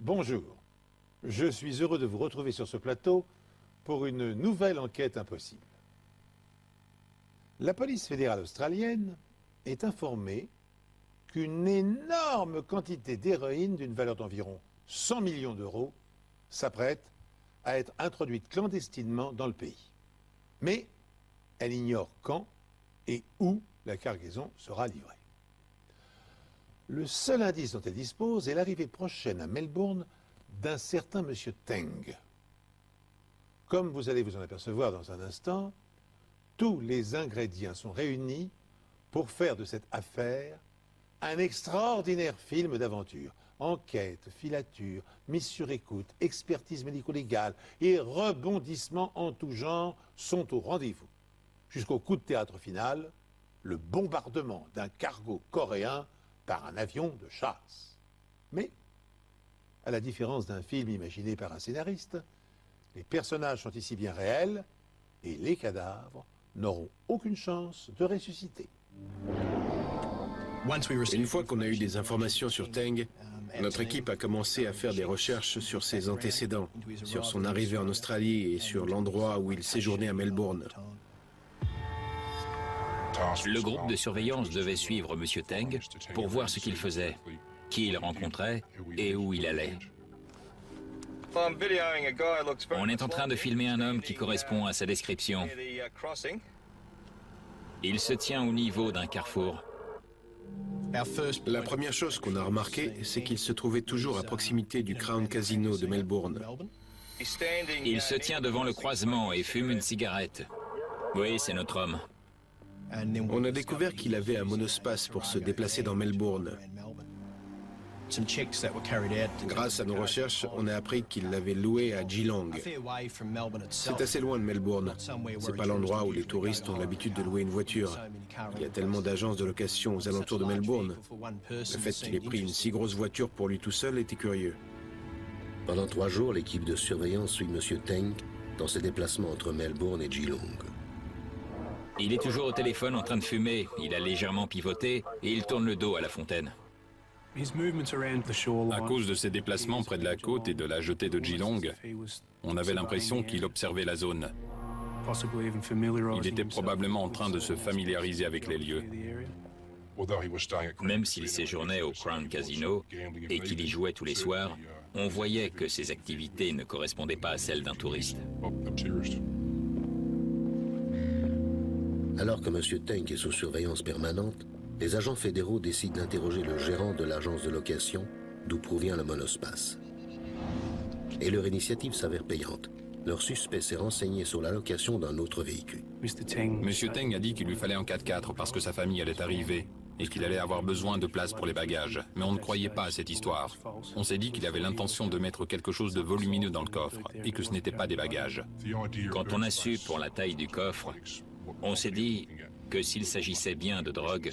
Bonjour, je suis heureux de vous retrouver sur ce plateau pour une nouvelle enquête impossible. La police fédérale australienne est informée qu'une énorme quantité d'héroïne d'une valeur d'environ 100 millions d'euros s'apprête à être introduite clandestinement dans le pays. Mais elle ignore quand et où la cargaison sera livrée. Le seul indice dont elle dispose est l'arrivée prochaine à Melbourne d'un certain monsieur Teng. Comme vous allez vous en apercevoir dans un instant, tous les ingrédients sont réunis pour faire de cette affaire un extraordinaire film d'aventure. Enquête, filature, mise sur écoute, expertise médico-légale et rebondissements en tout genre sont au rendez-vous. Jusqu'au coup de théâtre final, le bombardement d'un cargo coréen par un avion de chasse. Mais, à la différence d'un film imaginé par un scénariste, les personnages sont ici bien réels et les cadavres n'auront aucune chance de ressusciter. Une fois qu'on a eu des informations sur Teng, notre équipe a commencé à faire des recherches sur ses antécédents, sur son arrivée en Australie et sur l'endroit où il séjournait à Melbourne. Le groupe de surveillance devait suivre M. Teng pour voir ce qu'il faisait, qui il rencontrait et où il allait. On est en train de filmer un homme qui correspond à sa description. Il se tient au niveau d'un carrefour. La première chose qu'on a remarqué, c'est qu'il se trouvait toujours à proximité du Crown Casino de Melbourne. Il se tient devant le croisement et fume une cigarette. Oui, c'est notre homme. On a découvert qu'il avait un monospace pour se déplacer dans Melbourne. Grâce à nos recherches, on a appris qu'il l'avait loué à Geelong. C'est assez loin de Melbourne. C'est pas l'endroit où les touristes ont l'habitude de louer une voiture. Il y a tellement d'agences de location aux alentours de Melbourne. Le fait qu'il ait pris une si grosse voiture pour lui tout seul était curieux. Pendant 3 jours, l'équipe de surveillance suit M. Teng dans ses déplacements entre Melbourne et Geelong. Il est toujours au téléphone en train de fumer. Il a légèrement pivoté et il tourne le dos à la fontaine. À cause de ses déplacements près de la côte et de la jetée de Geelong, on avait l'impression qu'il observait la zone. Il était probablement en train de se familiariser avec les lieux. Même s'il séjournait au Crown Casino et qu'il y jouait tous les soirs, on voyait que ses activités ne correspondaient pas à celles d'un touriste. Alors que M. Teng est sous surveillance permanente, les agents fédéraux décident d'interroger le gérant de l'agence de location d'où provient le monospace. Et leur initiative s'avère payante. Leur suspect s'est renseigné sur la location d'un autre véhicule. Monsieur Teng a dit qu'il lui fallait un 4x4 parce que sa famille allait arriver et qu'il allait avoir besoin de place pour les bagages. Mais on ne croyait pas à cette histoire. On s'est dit qu'il avait l'intention de mettre quelque chose de volumineux dans le coffre et que ce n'était pas des bagages. Quand on a su pour la taille du coffre, on s'est dit que s'il s'agissait bien de drogue,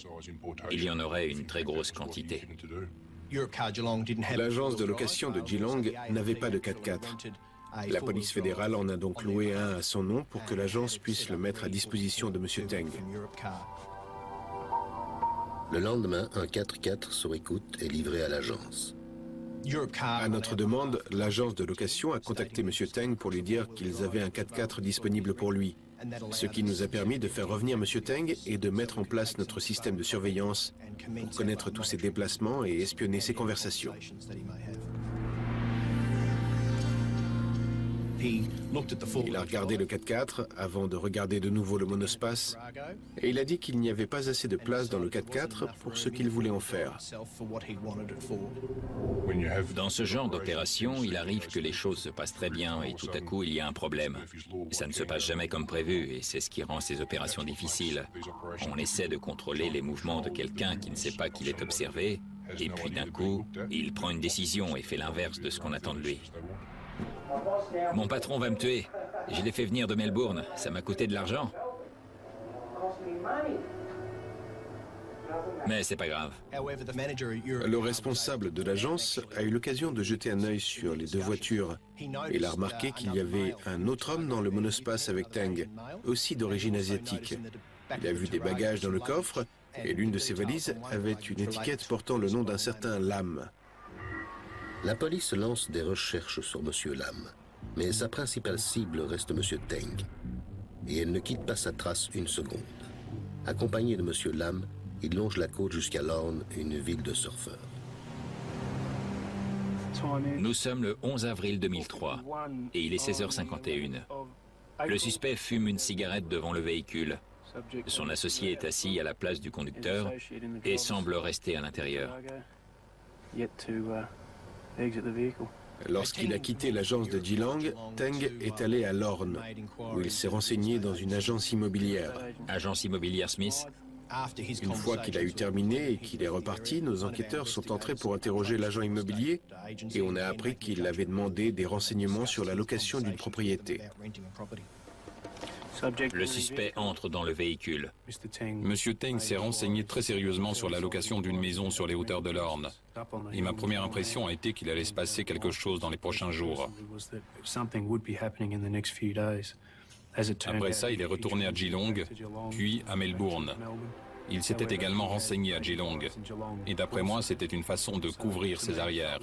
il y en aurait une très grosse quantité. L'agence de location de Geelong n'avait pas de 4x4. La police fédérale en a donc loué un à son nom pour que l'agence puisse le mettre à disposition de M. Teng. Le lendemain, un 4x4 sur écoute est livré à l'agence. À notre demande, l'agence de location a contacté M. Teng pour lui dire qu'ils avaient un 4x4 disponible pour lui, ce qui nous a permis de faire revenir M. Teng et de mettre en place notre système de surveillance pour connaître tous ses déplacements et espionner ses conversations. Il a regardé le 4x4 avant de regarder de nouveau le monospace et il a dit qu'il n'y avait pas assez de place dans le 4x4 pour ce qu'il voulait en faire. Dans ce genre d'opération, il arrive que les choses se passent très bien et tout à coup il y a un problème. Ça ne se passe jamais comme prévu et c'est ce qui rend ces opérations difficiles. On essaie de contrôler les mouvements de quelqu'un qui ne sait pas qu'il est observé et puis d'un coup, il prend une décision et fait l'inverse de ce qu'on attend de lui. Mon patron va me tuer. Je l'ai fait venir de Melbourne. Ça m'a coûté de l'argent. Mais c'est pas grave. Le responsable de l'agence a eu l'occasion de jeter un œil sur les 2 voitures. Il a remarqué qu'il y avait un autre homme dans le monospace avec Teng, aussi d'origine asiatique. Il a vu des bagages dans le coffre et l'une de ses valises avait une étiquette portant le nom d'un certain Lam. La police lance des recherches sur M. Lam, mais sa principale cible reste M. Teng. Et elle ne quitte pas sa trace une seconde. Accompagné de M. Lam, il longe la côte jusqu'à Lorne, une ville de surfeurs. Nous sommes le 11 avril 2003 et il est 16h51. Le suspect fume une cigarette devant le véhicule. Son associé est assis à la place du conducteur et semble rester à l'intérieur. Lorsqu'il a quitté l'agence de Geelong, Teng est allé à Lorne, où il s'est renseigné dans une agence immobilière. Agence immobilière Smith. Une fois qu'il a eu terminé et qu'il est reparti, nos enquêteurs sont entrés pour interroger l'agent immobilier et on a appris qu'il avait demandé des renseignements sur la location d'une propriété. Le suspect entre dans le véhicule. Monsieur Teng s'est renseigné très sérieusement sur la location d'une maison sur les hauteurs de l'Orne. Et ma première impression a été qu'il allait se passer quelque chose dans les prochains jours. Après ça, il est retourné à Geelong, puis à Melbourne. Il s'était également renseigné à Geelong. Et d'après moi, c'était une façon de couvrir ses arrières.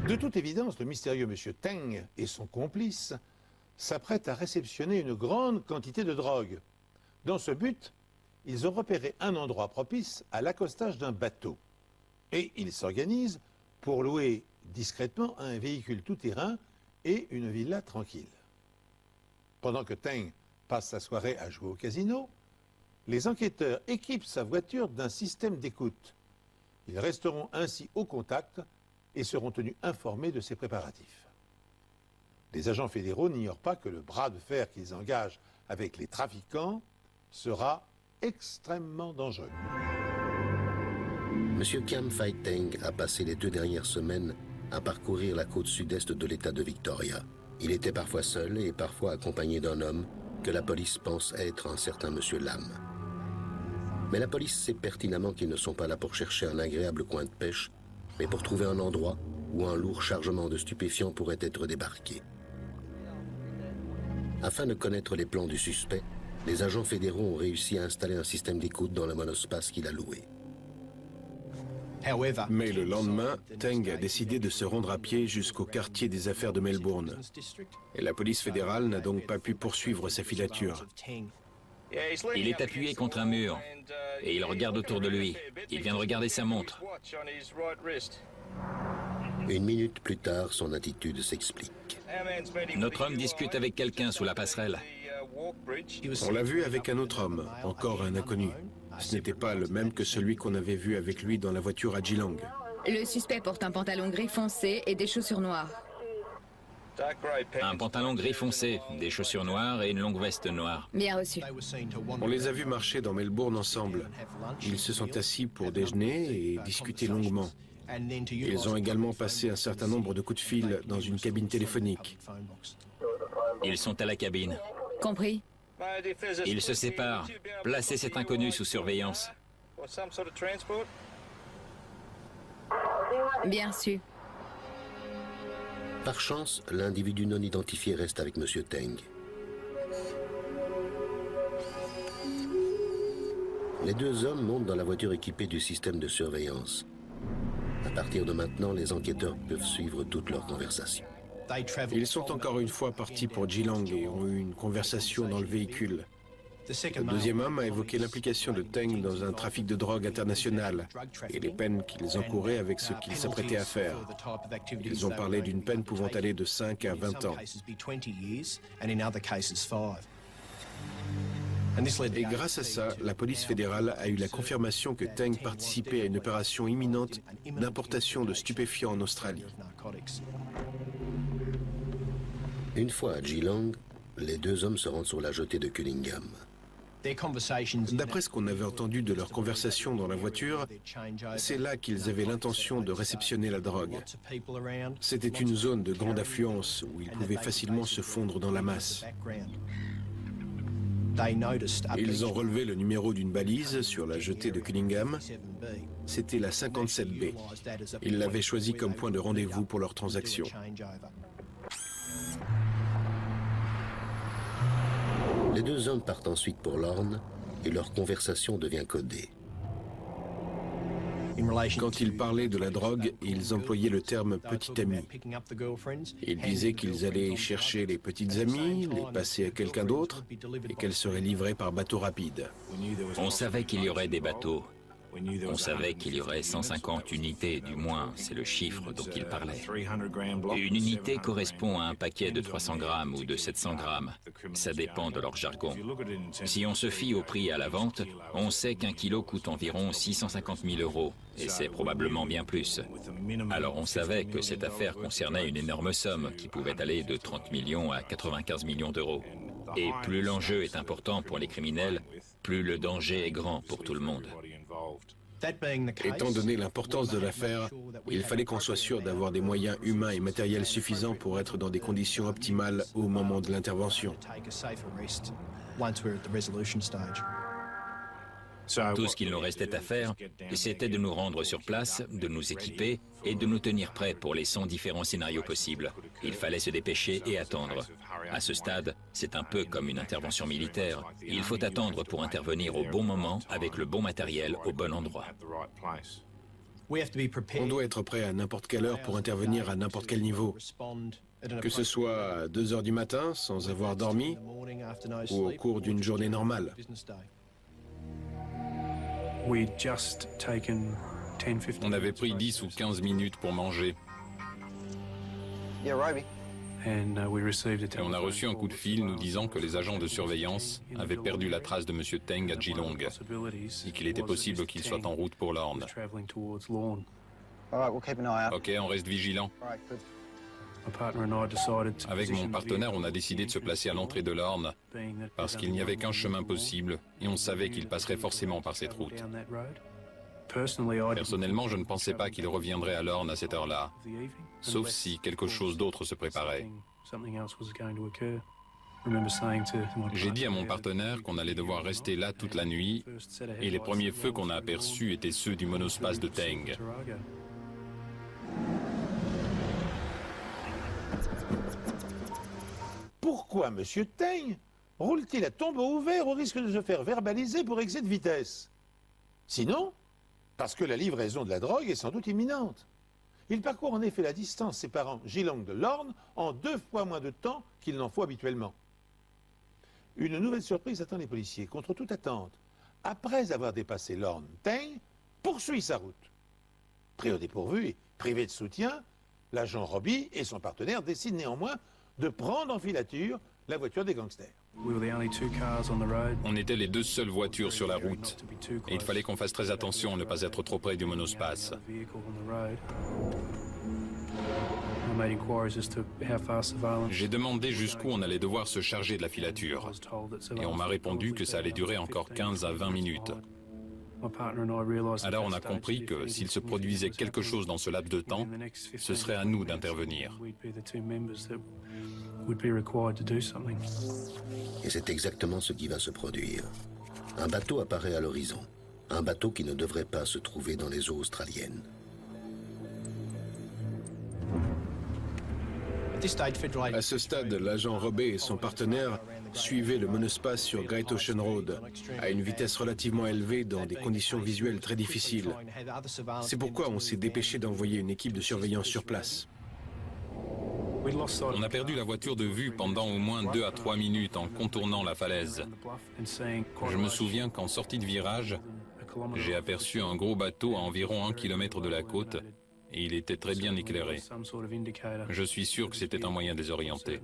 De toute évidence, le mystérieux M. Teng et son complice s'apprêtent à réceptionner une grande quantité de drogue. Dans ce but, ils ont repéré un endroit propice à l'accostage d'un bateau. Et ils s'organisent pour louer discrètement un véhicule tout-terrain et une villa tranquille. Pendant que Teng passe sa soirée à jouer au casino, les enquêteurs équipent sa voiture d'un système d'écoute. Ils resteront ainsi au contact et seront tenus informés de ses préparatifs. Les agents fédéraux n'ignorent pas que le bras de fer qu'ils engagent avec les trafiquants sera extrêmement dangereux. M. Kam Phai Teng a passé les 2 dernières semaines à parcourir la côte sud-est de l'État de Victoria. Il était parfois seul et parfois accompagné d'un homme que la police pense être un certain M. Lam. Mais la police sait pertinemment qu'ils ne sont pas là pour chercher un agréable coin de pêche, mais pour trouver un endroit où un lourd chargement de stupéfiants pourrait être débarqué. Afin de connaître les plans du suspect, les agents fédéraux ont réussi à installer un système d'écoute dans le monospace qu'il a loué. Mais le lendemain, Teng a décidé de se rendre à pied jusqu'au quartier des affaires de Melbourne. Et la police fédérale n'a donc pas pu poursuivre sa filature. Il est appuyé contre un mur et il regarde autour de lui. Il vient de regarder sa montre. Une minute plus tard, son attitude s'explique. Notre homme discute avec quelqu'un sous la passerelle. On l'a vu avec un autre homme, encore un inconnu. Ce n'était pas le même que celui qu'on avait vu avec lui dans la voiture à Geelong. Le suspect porte un pantalon gris foncé et des chaussures noires. Un pantalon gris foncé, des chaussures noires et une longue veste noire. Bien reçu. On les a vus marcher dans Melbourne ensemble. Ils se sont assis pour déjeuner et discuter longuement. Ils ont également passé un certain nombre de coups de fil dans une cabine téléphonique. Ils sont à la cabine. Compris. Ils se séparent. Placez cet inconnu sous surveillance. Bien su. Par chance, l'individu non identifié reste avec M. Teng. Les 2 hommes montent dans la voiture équipée du système de surveillance. À partir de maintenant, les enquêteurs peuvent suivre toute leur conversation. Ils sont encore une fois partis pour Geelong et ont eu une conversation dans le véhicule. Le deuxième homme a évoqué l'implication de Teng dans un trafic de drogue international et les peines qu'ils encouraient avec ce qu'ils s'apprêtaient à faire. Ils ont parlé d'une peine pouvant aller de 5 à 20 ans. Et grâce à ça, la police fédérale a eu la confirmation que Teng participait à une opération imminente d'importation de stupéfiants en Australie. Une fois à Geelong, les 2 hommes se rendent sur la jetée de Cunningham. D'après ce qu'on avait entendu de leur conversation dans la voiture, c'est là qu'ils avaient l'intention de réceptionner la drogue. C'était une zone de grande affluence où ils pouvaient facilement se fondre dans la masse. Ils ont relevé le numéro d'une balise sur la jetée de Cunningham. C'était la 57B. Ils l'avaient choisi comme point de rendez-vous pour leur transaction. Les 2 hommes partent ensuite pour Lorne et leur conversation devient codée. Quand ils parlaient de la drogue, ils employaient le terme « petit ami ». Ils disaient qu'ils allaient chercher les petites amies, les passer à quelqu'un d'autre, et qu'elles seraient livrées par bateau rapide. On savait qu'il y aurait des bateaux. On savait qu'il y aurait 150 unités, du moins, c'est le chiffre dont il parlait. Une unité correspond à un paquet de 300 grammes ou de 700 grammes. Ça dépend de leur jargon. Si on se fie au prix à la vente, on sait qu'un kilo coûte environ 650 000 €, et c'est probablement bien plus. Alors on savait que cette affaire concernait une énorme somme qui pouvait aller de 30 millions à 95 millions d'euros. Et plus l'enjeu est important pour les criminels, plus le danger est grand pour tout le monde. Étant donné l'importance de l'affaire, il fallait qu'on soit sûr d'avoir des moyens humains et matériels suffisants pour être dans des conditions optimales au moment de l'intervention. Tout ce qu'il nous restait à faire, c'était de nous rendre sur place, de nous équiper et de nous tenir prêts pour les 100 différents scénarios possibles. Il fallait se dépêcher et attendre. À ce stade, c'est un peu comme une intervention militaire. Il faut attendre pour intervenir au bon moment, avec le bon matériel, au bon endroit. On doit être prêt à n'importe quelle heure pour intervenir à n'importe quel niveau. Que ce soit à 2 heures du matin, sans avoir dormi, ou au cours d'une journée normale. On avait pris 10 ou 15 minutes pour manger. Et on a reçu un coup de fil nous disant que les agents de surveillance avaient perdu la trace de M. Teng à Geelong et qu'il était possible qu'il soit en route pour Lorne. Ok, on reste vigilant. Avec mon partenaire, on a décidé de se placer à l'entrée de Lorne parce qu'il n'y avait qu'un chemin possible et on savait qu'il passerait forcément par cette route. Personnellement, je ne pensais pas qu'il reviendrait à Lorne à cette heure-là, sauf si quelque chose d'autre se préparait. J'ai dit à mon partenaire qu'on allait devoir rester là toute la nuit et les premiers feux qu'on a aperçus étaient ceux du monospace de Teng. Pourquoi M. Teng roule-t-il à tombeau ouvert au risque de se faire verbaliser pour excès de vitesse? Sinon, parce que la livraison de la drogue est sans doute imminente. Il parcourt en effet la distance séparant Geelong de Lorne en 2 fois moins de temps qu'il n'en faut habituellement. Une nouvelle surprise attend les policiers, contre toute attente. Après avoir dépassé Lorne, Teng poursuit sa route. Pris au dépourvu et privé de soutien, l'agent Robbie et son partenaire décident néanmoins de prendre en filature la voiture des gangsters. On était les 2 seules voitures sur la route et il fallait qu'on fasse très attention à ne pas être trop près du monospace. J'ai demandé jusqu'où on allait devoir se charger de la filature et on m'a répondu que ça allait durer encore 15 à 20 minutes. Alors on a compris que s'il se produisait quelque chose dans ce laps de temps, ce serait à nous d'intervenir. Et c'est exactement ce qui va se produire. Un bateau apparaît à l'horizon. Un bateau qui ne devrait pas se trouver dans les eaux australiennes. À ce stade, l'agent Robey et son partenaire suivaient le monospace sur Great Ocean Road à une vitesse relativement élevée dans des conditions visuelles très difficiles. C'est pourquoi on s'est dépêché d'envoyer une équipe de surveillance sur place. On a perdu la voiture de vue pendant au moins 2 à 3 minutes en contournant la falaise. Je me souviens qu'en sortie de virage, j'ai aperçu un gros bateau à environ 1 kilomètre de la côte et il était très bien éclairé. Je suis sûr que c'était un moyen désorienté.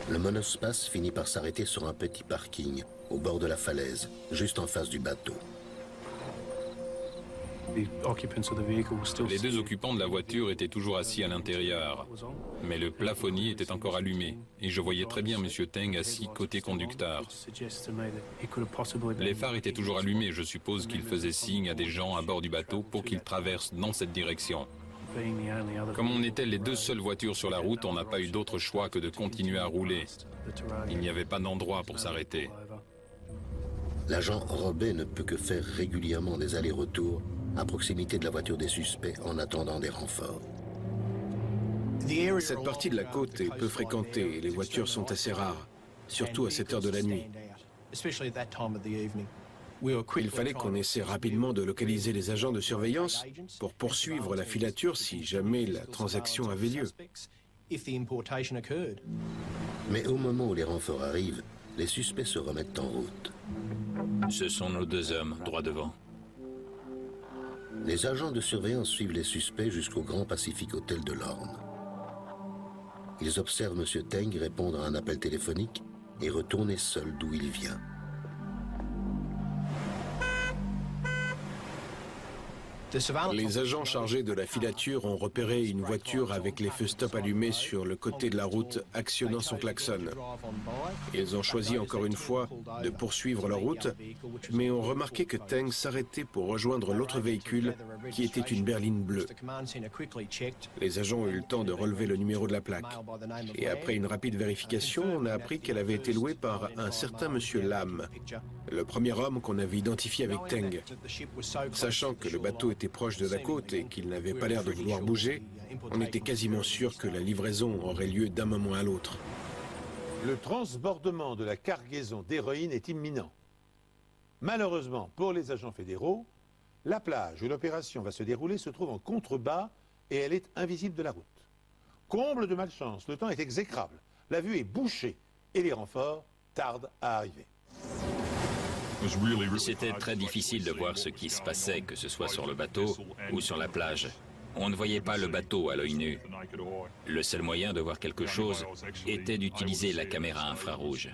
Le monospace finit par s'arrêter sur un petit parking au bord de la falaise, juste en face du bateau. Les 2 occupants de la voiture étaient toujours assis à l'intérieur, mais le plafonnier était encore allumé et je voyais très bien M. Teng assis côté conducteur. Les phares étaient toujours allumés, je suppose qu'il faisait signe à des gens à bord du bateau pour qu'ils traversent dans cette direction. Comme on était les 2 seules voitures sur la route, on n'a pas eu d'autre choix que de continuer à rouler. Il n'y avait pas d'endroit pour s'arrêter. L'agent Robey ne peut que faire régulièrement des allers-retours à proximité de la voiture des suspects en attendant des renforts. Cette partie de la côte est peu fréquentée et les voitures sont assez rares, surtout à cette heure de la nuit. Il fallait qu'on essaie rapidement de localiser les agents de surveillance pour poursuivre la filature si jamais la transaction avait lieu. Mais au moment où les renforts arrivent, les suspects se remettent en route. Ce sont nos 2 hommes, droit devant. Les agents de surveillance suivent les suspects jusqu'au Grand Pacific Hotel de Lorne. Ils observent M. Teng répondre à un appel téléphonique et retourner seul d'où il vient. Les agents chargés de la filature ont repéré une voiture avec les feux stop allumés sur le côté de la route, actionnant son klaxon. Ils ont choisi encore une fois de poursuivre leur route, mais ont remarqué que Teng s'arrêtait pour rejoindre l'autre véhicule, qui était une berline bleue. Les agents ont eu le temps de relever le numéro de la plaque. Et après une rapide vérification, on a appris qu'elle avait été louée par un certain monsieur Lam, le premier homme qu'on avait identifié avec Teng. Sachant que le bateau était proche de la côte et qu'il n'avait pas l'air de vouloir bouger, on était quasiment sûr que la livraison aurait lieu d'un moment à l'autre. Le transbordement de la cargaison d'héroïne est imminent. Malheureusement pour les agents fédéraux, la plage où l'opération va se dérouler se trouve en contrebas et elle est invisible de la route. Comble de malchance, le temps est exécrable, la vue est bouchée et les renforts tardent à arriver. C'était très difficile de voir ce qui se passait, que ce soit sur le bateau ou sur la plage. On ne voyait pas le bateau à l'œil nu. Le seul moyen de voir quelque chose était d'utiliser la caméra infrarouge.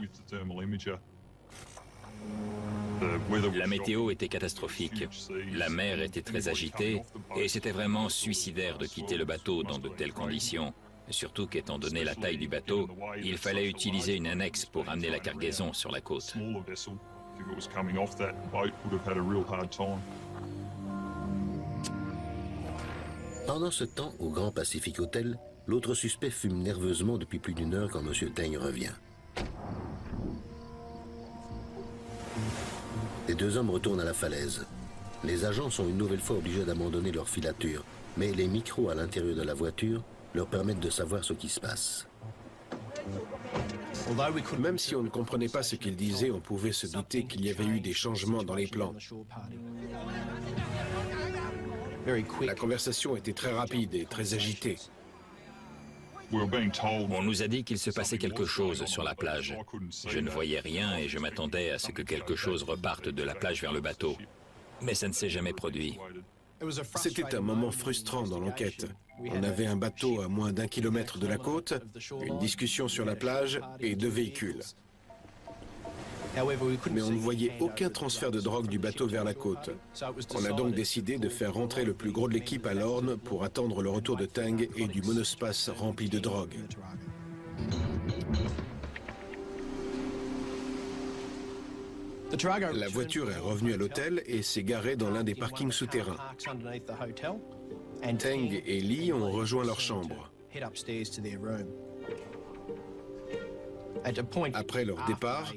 La météo était catastrophique. La mer était très agitée et c'était vraiment suicidaire de quitter le bateau dans de telles conditions. Surtout qu'étant donné la taille du bateau, il fallait utiliser une annexe pour amener la cargaison sur la côte. Pendant ce temps, au Grand Pacific Hotel, l'autre suspect fume nerveusement depuis plus d'1 heure quand M. Teng revient. Les 2 hommes retournent à la falaise. Les agents sont une nouvelle fois obligés d'abandonner leur filature, mais les micros à l'intérieur de la voiture leur permettent de savoir ce qui se passe. Même si on ne comprenait pas ce qu'ils disaient, on pouvait se douter qu'il y avait eu des changements dans les plans. La conversation était très rapide et très agitée. On nous a dit qu'il se passait quelque chose sur la plage. Je ne voyais rien et je m'attendais à ce que quelque chose reparte de la plage vers le bateau. Mais ça ne s'est jamais produit. C'était un moment frustrant dans l'enquête. On avait un bateau à moins d'1 kilomètre de la côte, une discussion sur la plage et 2 véhicules. Mais on ne voyait aucun transfert de drogue du bateau vers la côte. On a donc décidé de faire rentrer le plus gros de l'équipe à Lorne pour attendre le retour de Teng et du monospace rempli de drogue. La voiture est revenue à l'hôtel et s'est garée dans l'un des parkings souterrains. Teng et Lee ont rejoint leur chambre. Après leur départ,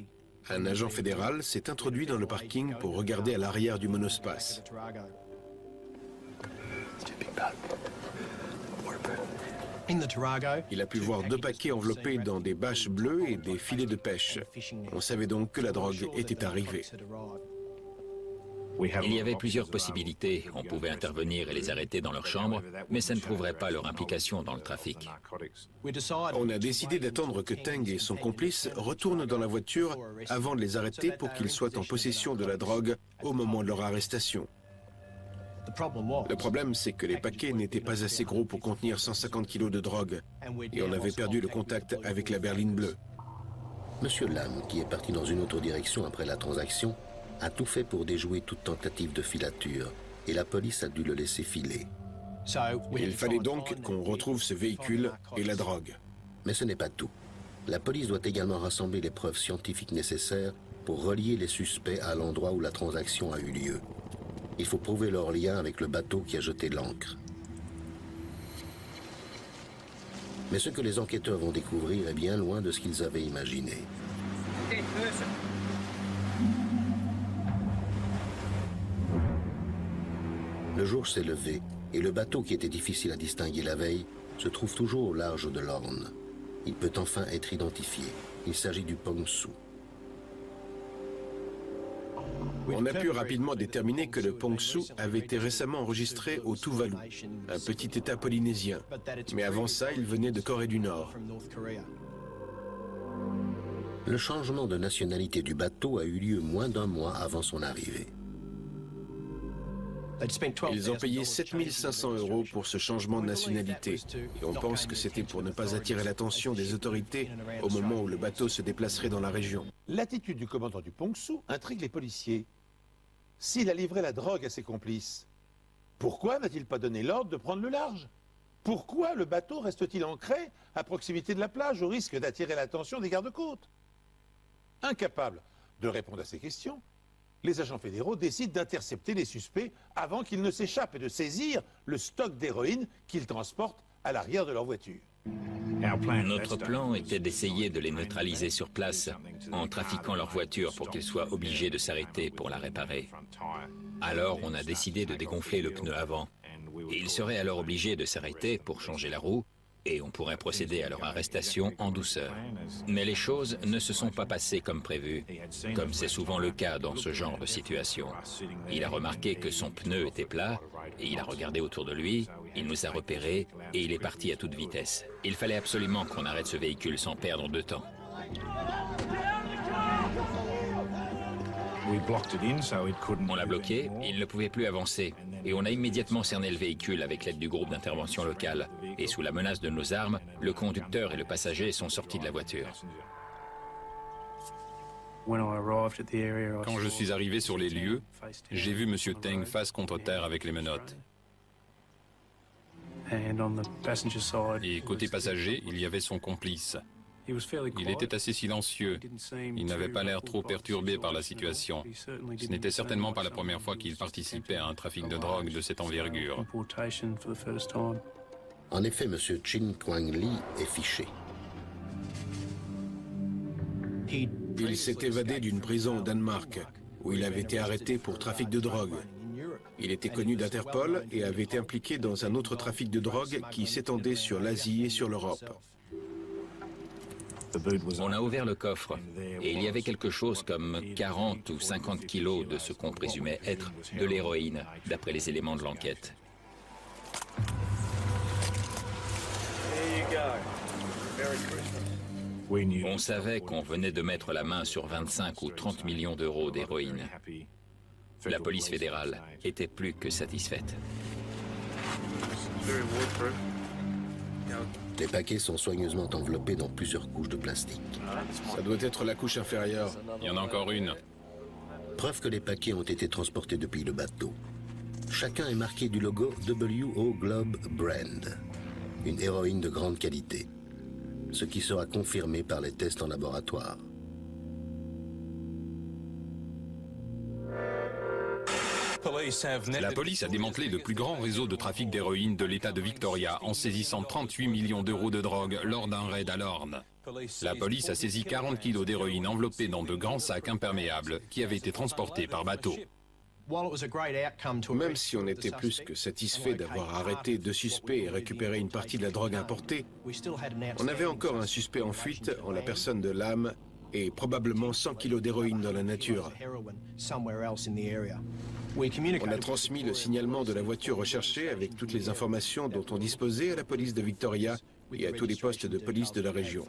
un agent fédéral s'est introduit dans le parking pour regarder à l'arrière du monospace. Il a pu voir 2 paquets enveloppés dans des bâches bleues et des filets de pêche. On savait donc que la drogue était arrivée. Il y avait plusieurs possibilités. On pouvait intervenir et les arrêter dans leur chambre, mais ça ne prouverait pas leur implication dans le trafic. On a décidé d'attendre que Teng et son complice retournent dans la voiture avant de les arrêter pour qu'ils soient en possession de la drogue au moment de leur arrestation. Le problème, c'est que les paquets n'étaient pas assez gros pour contenir 150 kilos de drogue et on avait perdu le contact avec la berline bleue. M. Lam, qui est parti dans une autre direction après la transaction, a tout fait pour déjouer toute tentative de filature et la police a dû le laisser filer. Il fallait donc qu'on retrouve ce véhicule et la drogue. Mais ce n'est pas tout. La police doit également rassembler les preuves scientifiques nécessaires pour relier les suspects à l'endroit où la transaction a eu lieu. Il faut prouver leur lien avec le bateau qui a jeté l'ancre. Mais ce que les enquêteurs vont découvrir est bien loin de ce qu'ils avaient imaginé. Le jour s'est levé et le bateau qui était difficile à distinguer la veille se trouve toujours au large de Lorne. Il peut enfin être identifié. Il s'agit du Pong Su. On a pu rapidement déterminer que le Pongsu avait été récemment enregistré au Tuvalu, un petit État polynésien. Mais avant ça, il venait de Corée du Nord. Le changement de nationalité du bateau a eu lieu moins d'un mois avant son arrivée. Ils ont payé 7 500 € pour ce changement de nationalité. Et on pense que c'était pour ne pas attirer l'attention des autorités au moment où le bateau se déplacerait dans la région. L'attitude du commandant du Pongsu intrigue les policiers. S'il a livré la drogue à ses complices, pourquoi n'a-t-il pas donné l'ordre de prendre le large? Pourquoi le bateau reste-t-il ancré à proximité de la plage au risque d'attirer l'attention des gardes-côtes? Incapables de répondre à ces questions, les agents fédéraux décident d'intercepter les suspects avant qu'ils ne s'échappent et de saisir le stock d'héroïne qu'ils transportent à l'arrière de leur voiture. Notre plan était d'essayer de les neutraliser sur place en trafiquant leur voiture pour qu'ils soient obligés de s'arrêter pour la réparer. Alors on a décidé de dégonfler le pneu avant. Et ils seraient alors obligés de s'arrêter pour changer la roue et on pourrait procéder à leur arrestation en douceur. Mais les choses ne se sont pas passées comme prévu, comme c'est souvent le cas dans ce genre de situation. Il a remarqué que son pneu était plat et il a regardé autour de lui, il nous a repérés et il est parti à toute vitesse. Il fallait absolument qu'on arrête ce véhicule sans perdre de temps. On l'a bloqué, il ne pouvait plus avancer. Et on a immédiatement cerné le véhicule avec l'aide du groupe d'intervention local. Et sous la menace de nos armes, le conducteur et le passager sont sortis de la voiture. Quand je suis arrivé sur les lieux, j'ai vu M. Teng face contre terre avec les menottes. Et côté passager, il y avait son complice. Il était assez silencieux. Il n'avait pas l'air trop perturbé par la situation. Ce n'était certainement pas la première fois qu'il participait à un trafic de drogue de cette envergure. En effet, M. Chin Kwang Lee est fiché. Il s'est évadé d'une prison au Danemark, où il avait été arrêté pour trafic de drogue. Il était connu d'Interpol et avait été impliqué dans un autre trafic de drogue qui s'étendait sur l'Asie et sur l'Europe. On a ouvert le coffre et il y avait quelque chose comme 40 ou 50 kilos de ce qu'on présumait être de l'héroïne, d'après les éléments de l'enquête. On savait qu'on venait de mettre la main sur 25 ou 30 millions d'euros d'héroïne. La police fédérale était plus que satisfaite. Les paquets sont soigneusement enveloppés dans plusieurs couches de plastique. Ça doit être la couche inférieure. Il y en a encore une. Preuve que les paquets ont été transportés depuis le bateau. Chacun est marqué du logo WO Globe Brand, une héroïne de grande qualité, ce qui sera confirmé par les tests en laboratoire. La police a démantelé le plus grand réseau de trafic d'héroïne de l'État de Victoria en saisissant 38 millions d'euros de drogue lors d'un raid à Lorne. La police a saisi 40 kilos d'héroïne enveloppés dans de grands sacs imperméables qui avaient été transportés par bateau. Même si on était plus que satisfait d'avoir arrêté 2 suspects et récupéré une partie de la drogue importée, on avait encore un suspect en fuite en la personne de Lam et probablement 100 kilos d'héroïne dans la nature. On a transmis le signalement de la voiture recherchée avec toutes les informations dont on disposait à la police de Victoria et à tous les postes de police de la région.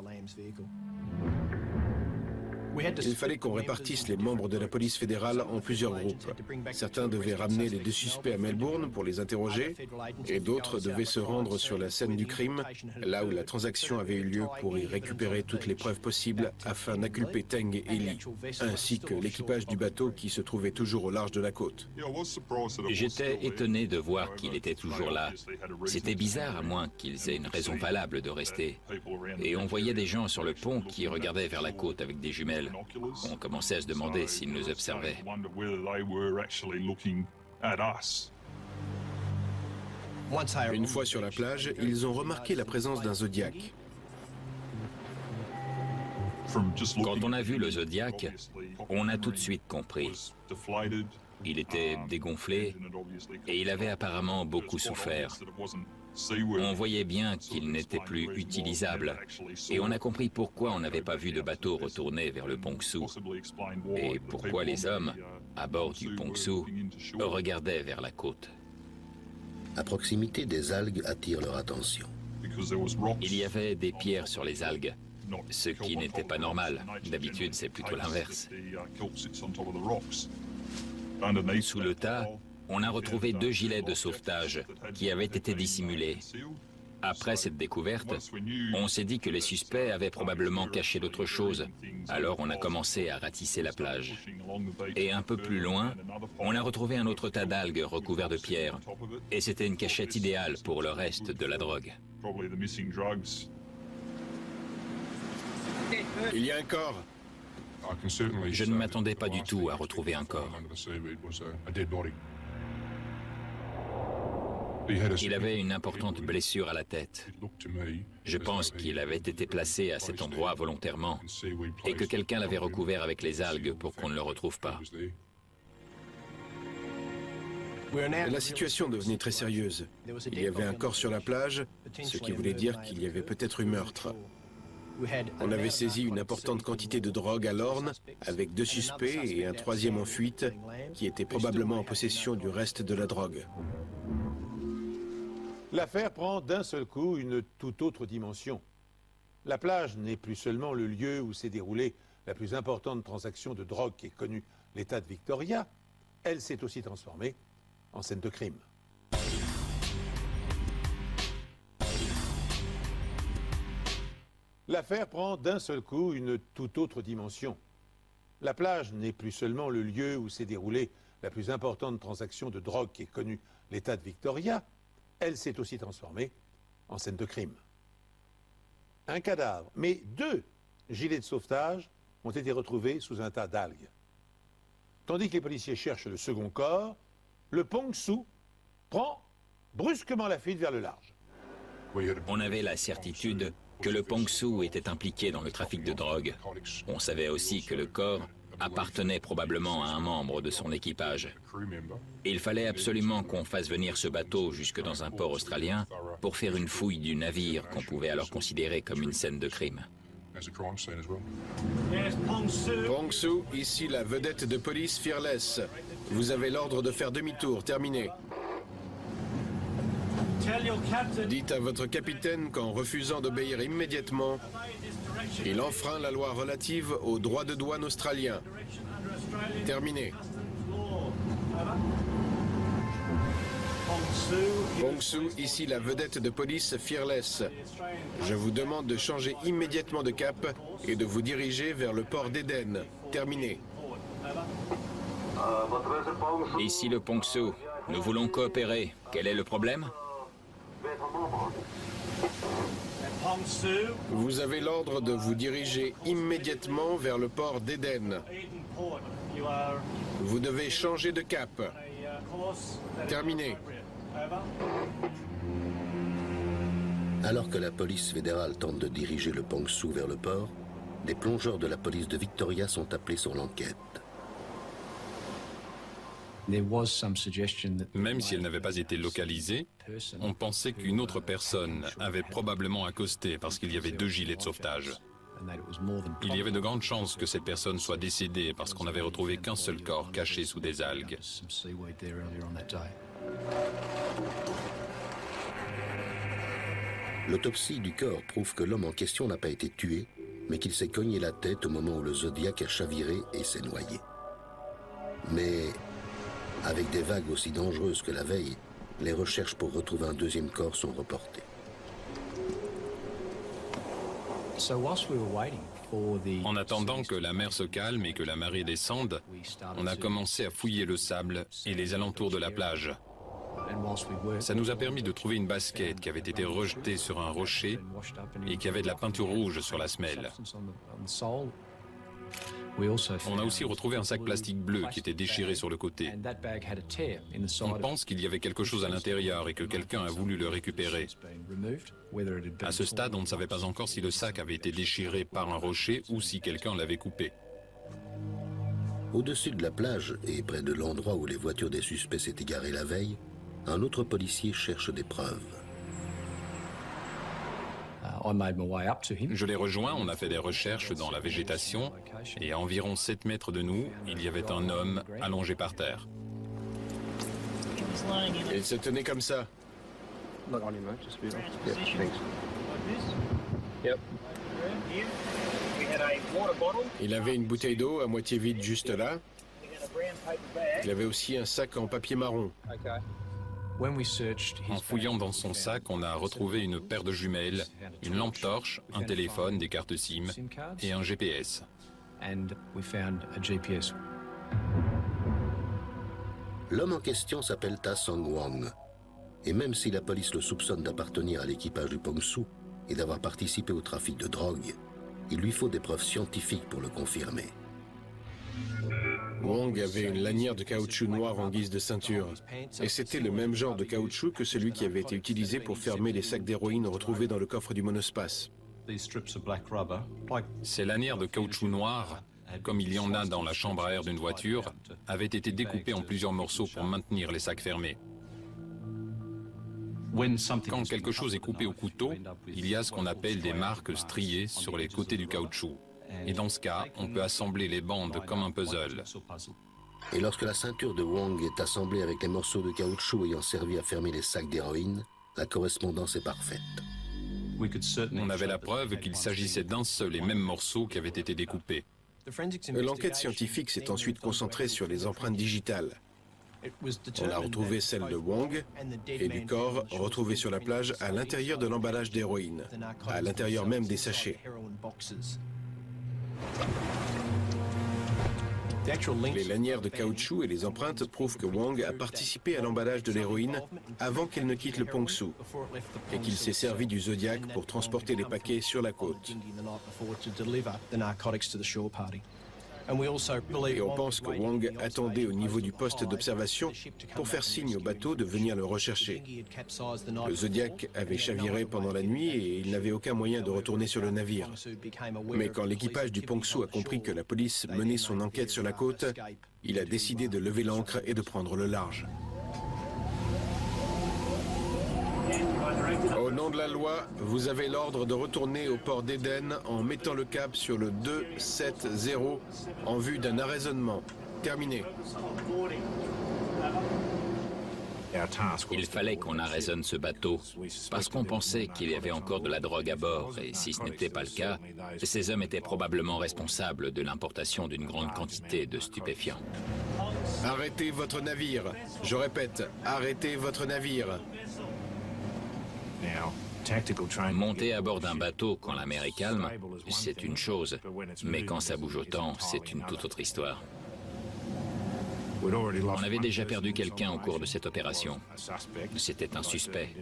Il fallait qu'on répartisse les membres de la police fédérale en plusieurs groupes. Certains devaient ramener les 2 suspects à Melbourne pour les interroger et d'autres devaient se rendre sur la scène du crime, là où la transaction avait eu lieu pour y récupérer toutes les preuves possibles afin d'inculper Teng et Lee, ainsi que l'équipage du bateau qui se trouvait toujours au large de la côte. J'étais étonné de voir qu'il était toujours là. C'était bizarre à moins qu'ils aient une raison valable de rester. Et on voyait des gens sur le pont qui regardaient vers la côte avec des jumelles. On commençait à se demander s'ils nous observaient. Une fois sur la plage, ils ont remarqué la présence d'un Zodiac. Quand on a vu le Zodiac, on a tout de suite compris. Il était dégonflé et il avait apparemment beaucoup souffert. On voyait bien qu'il n'était plus utilisable et on a compris pourquoi on n'avait pas vu de bateau retourner vers le Pongsu et pourquoi les hommes, à bord du Pongsu, regardaient vers la côte. À proximité, des algues attirent leur attention. Il y avait des pierres sur les algues, ce qui n'était pas normal. D'habitude, c'est plutôt l'inverse. Sous le tas, on a retrouvé 2 gilets de sauvetage qui avaient été dissimulés. Après cette découverte, on s'est dit que les suspects avaient probablement caché d'autres choses. Alors on a commencé à ratisser la plage. Et un peu plus loin, on a retrouvé un autre tas d'algues recouverts de pierres. Et c'était une cachette idéale pour le reste de la drogue. Il y a un corps. Je ne m'attendais pas du tout à retrouver un corps. Il avait une importante blessure à la tête. Je pense qu'il avait été placé à cet endroit volontairement et que quelqu'un l'avait recouvert avec les algues pour qu'on ne le retrouve pas. La situation devenait très sérieuse. Il y avait un corps sur la plage, ce qui voulait dire qu'il y avait peut-être eu meurtre. On avait saisi une importante quantité de drogue à l'Orne, avec 2 suspects et un 3e en fuite, qui était probablement en possession du reste de la drogue. L'affaire prend d'un seul coup une toute autre dimension. La plage n'est plus seulement le lieu où s'est déroulée la plus importante transaction de drogue qu'ait connue l'État de Victoria, elle s'est aussi transformée en scène de crime. L'affaire prend d'un seul coup une toute autre dimension. La plage n'est plus seulement le lieu où s'est déroulée la plus importante transaction de drogue qu'ait connue l'État de Victoria, elle s'est aussi transformée en scène de crime. Un cadavre, mais 2 gilets de sauvetage ont été retrouvés sous un tas d'algues. Tandis que les policiers cherchent le second corps, le Pongsu prend brusquement la fuite vers le large. On avait la certitude que le Pongsu était impliqué dans le trafic de drogue. On savait aussi que le corps appartenait probablement à un membre de son équipage. Il fallait absolument qu'on fasse venir ce bateau jusque dans un port australien pour faire une fouille du navire qu'on pouvait alors considérer comme une scène de crime. Pongsu, ici la vedette de police Fearless. Vous avez l'ordre de faire demi-tour, terminé. Dites à votre capitaine qu'en refusant d'obéir immédiatement, il enfreint la loi relative aux droits de douane australiens. Terminé. Pongsu, ici la vedette de police Fearless. Je vous demande de changer immédiatement de cap et de vous diriger vers le port d'Éden. Terminé. Ici le Pongsu. Nous voulons coopérer. Quel est le problème? Vous avez l'ordre de vous diriger immédiatement vers le port d'Éden. Vous devez changer de cap. Terminé. Alors que la police fédérale tente de diriger le Pongsu vers le port, des plongeurs de la police de Victoria sont appelés sur l'enquête. Même si elle n'avait pas été localisée, on pensait qu'une autre personne avait probablement accosté parce qu'il y avait 2 gilets de sauvetage. Il y avait de grandes chances que cette personne soit décédée parce qu'on n'avait retrouvé qu'un seul corps caché sous des algues. L'autopsie du corps prouve que l'homme en question n'a pas été tué, mais qu'il s'est cogné la tête au moment où le Zodiac a chaviré et s'est noyé. Mais avec des vagues aussi dangereuses que la veille, les recherches pour retrouver un 2e corps sont reportées. En attendant que la mer se calme et que la marée descende, on a commencé à fouiller le sable et les alentours de la plage. Ça nous a permis de trouver une basket qui avait été rejetée sur un rocher et qui avait de la peinture rouge sur la semelle. On a aussi retrouvé un sac plastique bleu qui était déchiré sur le côté. On pense qu'il y avait quelque chose à l'intérieur et que quelqu'un a voulu le récupérer. À ce stade, on ne savait pas encore si le sac avait été déchiré par un rocher ou si quelqu'un l'avait coupé. Au-dessus de la plage et près de l'endroit où les voitures des suspects s'étaient garées la veille, un autre policier cherche des preuves. Je l'ai rejoint, on a fait des recherches dans la végétation, et à environ 7 mètres de nous, il y avait un homme allongé par terre. Il se tenait comme ça. Il avait une bouteille d'eau à moitié vide juste là. Il avait aussi un sac en papier marron. En fouillant dans son sac, on a retrouvé une paire de jumelles, une lampe torche, un téléphone, des cartes SIM et un GPS. L'homme en question s'appelle Ta Song Wang. Et même si la police le soupçonne d'appartenir à l'équipage du Pongsu et d'avoir participé au trafic de drogue, il lui faut des preuves scientifiques pour le confirmer. Wang avait une lanière de caoutchouc noir en guise de ceinture. Et c'était le même genre de caoutchouc que celui qui avait été utilisé pour fermer les sacs d'héroïne retrouvés dans le coffre du monospace. Ces lanières de caoutchouc noir, comme il y en a dans la chambre à air d'une voiture, avaient été découpées en plusieurs morceaux pour maintenir les sacs fermés. Quand quelque chose est coupé au couteau, il y a ce qu'on appelle des marques striées sur les côtés du caoutchouc. Et dans ce cas, on peut assembler les bandes comme un puzzle. Et lorsque la ceinture de Wang est assemblée avec les morceaux de caoutchouc ayant servi à fermer les sacs d'héroïne, la correspondance est parfaite. On avait la preuve qu'il s'agissait d'un seul et même morceau qui avait été découpé. L'enquête scientifique s'est ensuite concentrée sur les empreintes digitales. On a retrouvé celle de Wang et du corps retrouvé sur la plage à l'intérieur de l'emballage d'héroïne, à l'intérieur même des sachets. Les lanières de caoutchouc et les empreintes prouvent que Wang a participé à l'emballage de l'héroïne avant qu'elle ne quitte le Pongsu et qu'il s'est servi du Zodiac pour transporter les paquets sur la côte. Et on pense que Wang attendait au niveau du poste d'observation pour faire signe au bateau de venir le rechercher. Le Zodiac avait chaviré pendant la nuit et il n'avait aucun moyen de retourner sur le navire. Mais quand l'équipage du Pongsu a compris que la police menait son enquête sur la côte, il a décidé de lever l'ancre et de prendre le large. Au nom de la loi, vous avez l'ordre de retourner au port d'Éden en mettant le cap sur le 270 en vue d'un arraisonnement. Terminé. Il fallait qu'on arraisonne ce bateau, parce qu'on pensait qu'il y avait encore de la drogue à bord, et si ce n'était pas le cas, ces hommes étaient probablement responsables de l'importation d'une grande quantité de stupéfiants. Arrêtez votre navire. Je répète, arrêtez votre navire. Monter à bord d'un bateau quand la mer est calme, c'est une chose, mais quand ça bouge autant, c'est une toute autre histoire. On avait déjà perdu quelqu'un au cours de cette opération. C'était un suspect,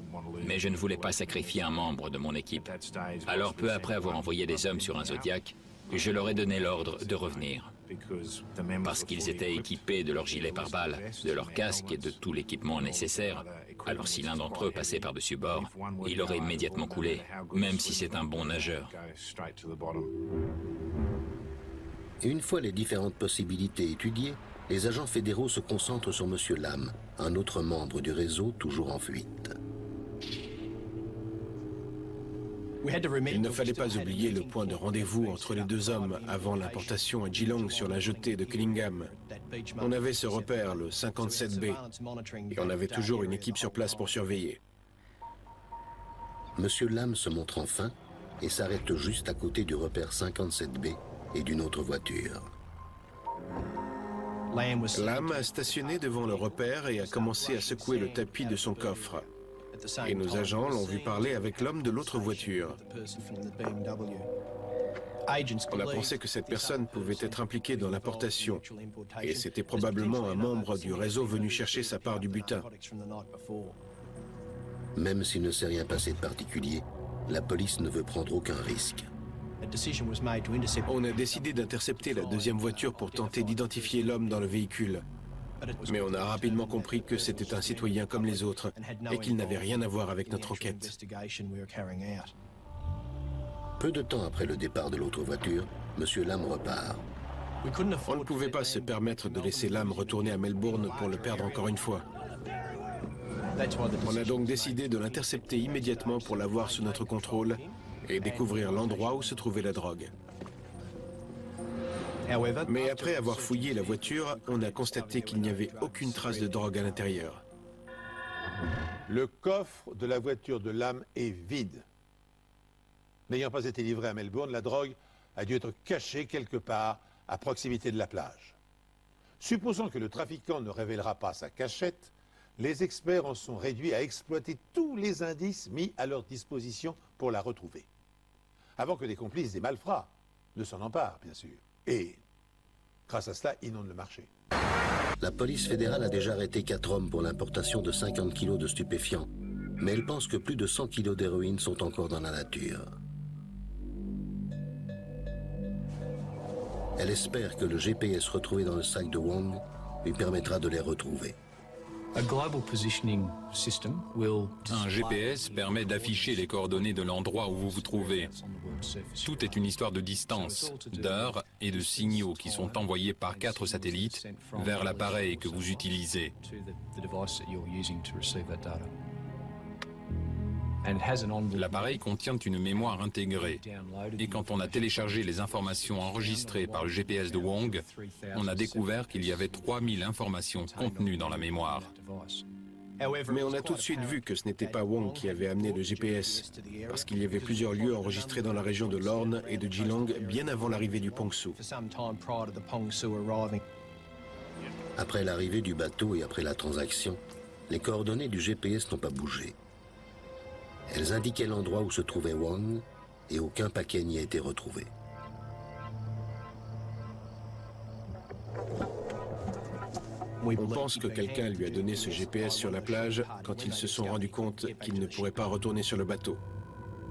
mais je ne voulais pas sacrifier un membre de mon équipe. Alors peu après avoir envoyé des hommes sur un Zodiac, je leur ai donné l'ordre de revenir. Parce qu'ils étaient équipés de leur gilet pare-balles, de leur casque et de tout l'équipement nécessaire. Alors si l'un d'entre eux passait par-dessus bord, il aurait immédiatement coulé, même si c'est un bon nageur. Une fois les différentes possibilités étudiées, les agents fédéraux se concentrent sur M. Lam, un autre membre du réseau toujours en fuite. Il ne fallait pas oublier le point de rendez-vous entre les deux hommes avant l'importation à Geelong sur la jetée de Killingham. On avait ce repère, le 57B, et on avait toujours une équipe sur place pour surveiller. M. Lam se montre enfin et s'arrête juste à côté du repère 57B et d'une autre voiture. Lam a stationné devant le repère et a commencé à secouer le tapis de son coffre. Et nos agents l'ont vu parler avec l'homme de l'autre voiture. On a pensé que cette personne pouvait être impliquée dans l'importation, et c'était probablement un membre du réseau venu chercher sa part du butin. Même s'il ne s'est rien passé de particulier, la police ne veut prendre aucun risque. On a décidé d'intercepter la deuxième voiture pour tenter d'identifier l'homme dans le véhicule. Mais on a rapidement compris que c'était un citoyen comme les autres et qu'il n'avait rien à voir avec notre enquête. Peu de temps après le départ de l'autre voiture, M. Lam repart. On ne pouvait pas se permettre de laisser Lam retourner à Melbourne pour le perdre encore une fois. On a donc décidé de l'intercepter immédiatement pour l'avoir sous notre contrôle et découvrir l'endroit où se trouvait la drogue. Mais après avoir fouillé la voiture, on a constaté qu'il n'y avait aucune trace de drogue à l'intérieur. Le coffre de la voiture de Lam est vide. N'ayant pas été livré à Melbourne, la drogue a dû être cachée quelque part à proximité de la plage. Supposons que le trafiquant ne révélera pas sa cachette, les experts en sont réduits à exploiter tous les indices mis à leur disposition pour la retrouver. Avant que les complices des malfrats ne s'en emparent, bien sûr. Et, grâce à cela, inondent le marché. La police fédérale a déjà arrêté 4 hommes pour l'importation de 50 kilos de stupéfiants, mais elle pense que plus de 100 kilos d'héroïne sont encore dans la nature. Elle espère que le GPS retrouvé dans le sac de Wong lui permettra de les retrouver. Un GPS permet d'afficher les coordonnées de l'endroit où vous vous trouvez. Tout est une histoire de distance, d'heures et de signaux qui sont envoyés par 4 satellites vers l'appareil que vous utilisez. L'appareil contient une mémoire intégrée. Et quand on a téléchargé les informations enregistrées par le GPS de Wong, on a découvert qu'il y avait 3000 informations contenues dans la mémoire. Mais on a tout de suite vu que ce n'était pas Wong qui avait amené le GPS, parce qu'il y avait plusieurs lieux enregistrés dans la région de Lorne et de Geelong bien avant l'arrivée du Pongsu. Après l'arrivée du bateau et après la transaction, les coordonnées du GPS n'ont pas bougé. Elles indiquaient l'endroit où se trouvait Wong et aucun paquet n'y a été retrouvé. On pense que quelqu'un lui a donné ce GPS sur la plage quand ils se sont rendus compte qu'ils ne pourraient pas retourner sur le bateau.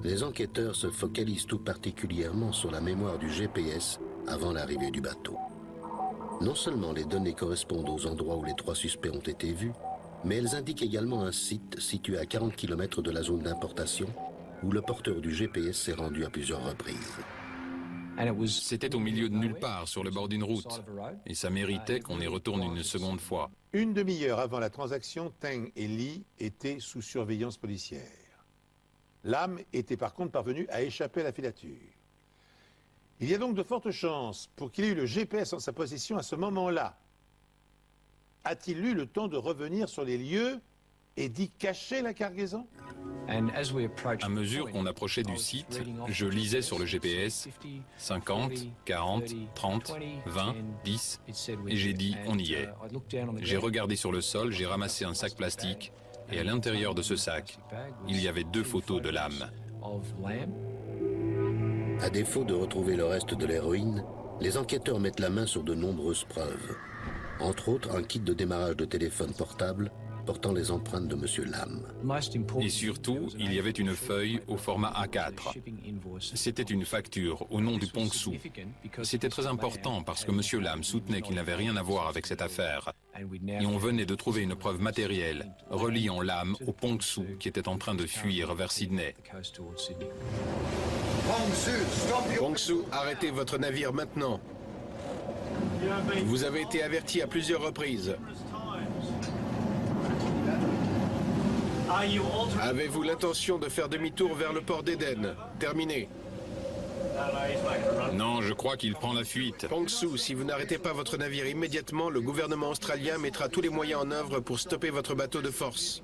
Les enquêteurs se focalisent tout particulièrement sur la mémoire du GPS avant l'arrivée du bateau. Non seulement les données correspondent aux endroits où les 3 suspects ont été vus, mais elles indiquent également un site situé à 40 km de la zone d'importation où le porteur du GPS s'est rendu à plusieurs reprises. C'était au milieu de nulle part, sur le bord d'une route. Et ça méritait qu'on y retourne une seconde fois. Une demi-heure avant la transaction, Teng et Lee étaient sous surveillance policière. Lam était par contre parvenu à échapper à la filature. Il y a donc de fortes chances pour qu'il ait eu le GPS en sa possession à ce moment-là. A-t-il eu le temps de revenir sur les lieux et d'y cacher la cargaison? À mesure qu'on approchait du site, je lisais sur le GPS 50, 40, 30, 20, 10, et j'ai dit on y est. J'ai regardé sur le sol, j'ai ramassé un sac plastique, et à l'intérieur de ce sac, il y avait 2 photos de Lam. À défaut de retrouver le reste de l'héroïne, les enquêteurs mettent la main sur de nombreuses preuves. Entre autres, un kit de démarrage de téléphone portable portant les empreintes de M. Lam. Et surtout, il y avait une feuille au format A4. C'était une facture au nom du Pongsu. C'était très important parce que M. Lam soutenait qu'il n'avait rien à voir avec cette affaire. Et on venait de trouver une preuve matérielle reliant Lam au Pongsu qui était en train de fuir vers Sydney. Pongsu, arrêtez votre navire maintenant. Vous avez été averti à plusieurs reprises. Avez-vous l'intention de faire demi-tour vers le port d'Éden? Terminé. Non, je crois qu'il prend la fuite. Pongsu, si vous n'arrêtez pas votre navire immédiatement, le gouvernement australien mettra tous les moyens en œuvre pour stopper votre bateau de force.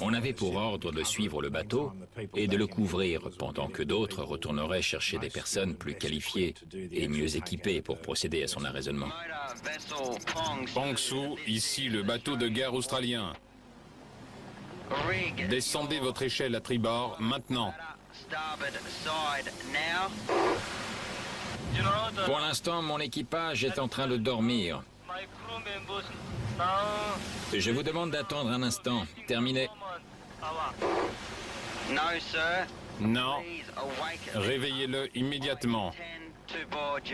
On avait pour ordre de suivre le bateau et de le couvrir pendant que d'autres retourneraient chercher des personnes plus qualifiées et mieux équipées pour procéder à son arraisonnement. Pongsu, ici le bateau de guerre australien. Descendez votre échelle à tribord maintenant. Pour l'instant, mon équipage est en train de dormir. Je vous demande d'attendre un instant. Terminé. Non. Réveillez-le immédiatement.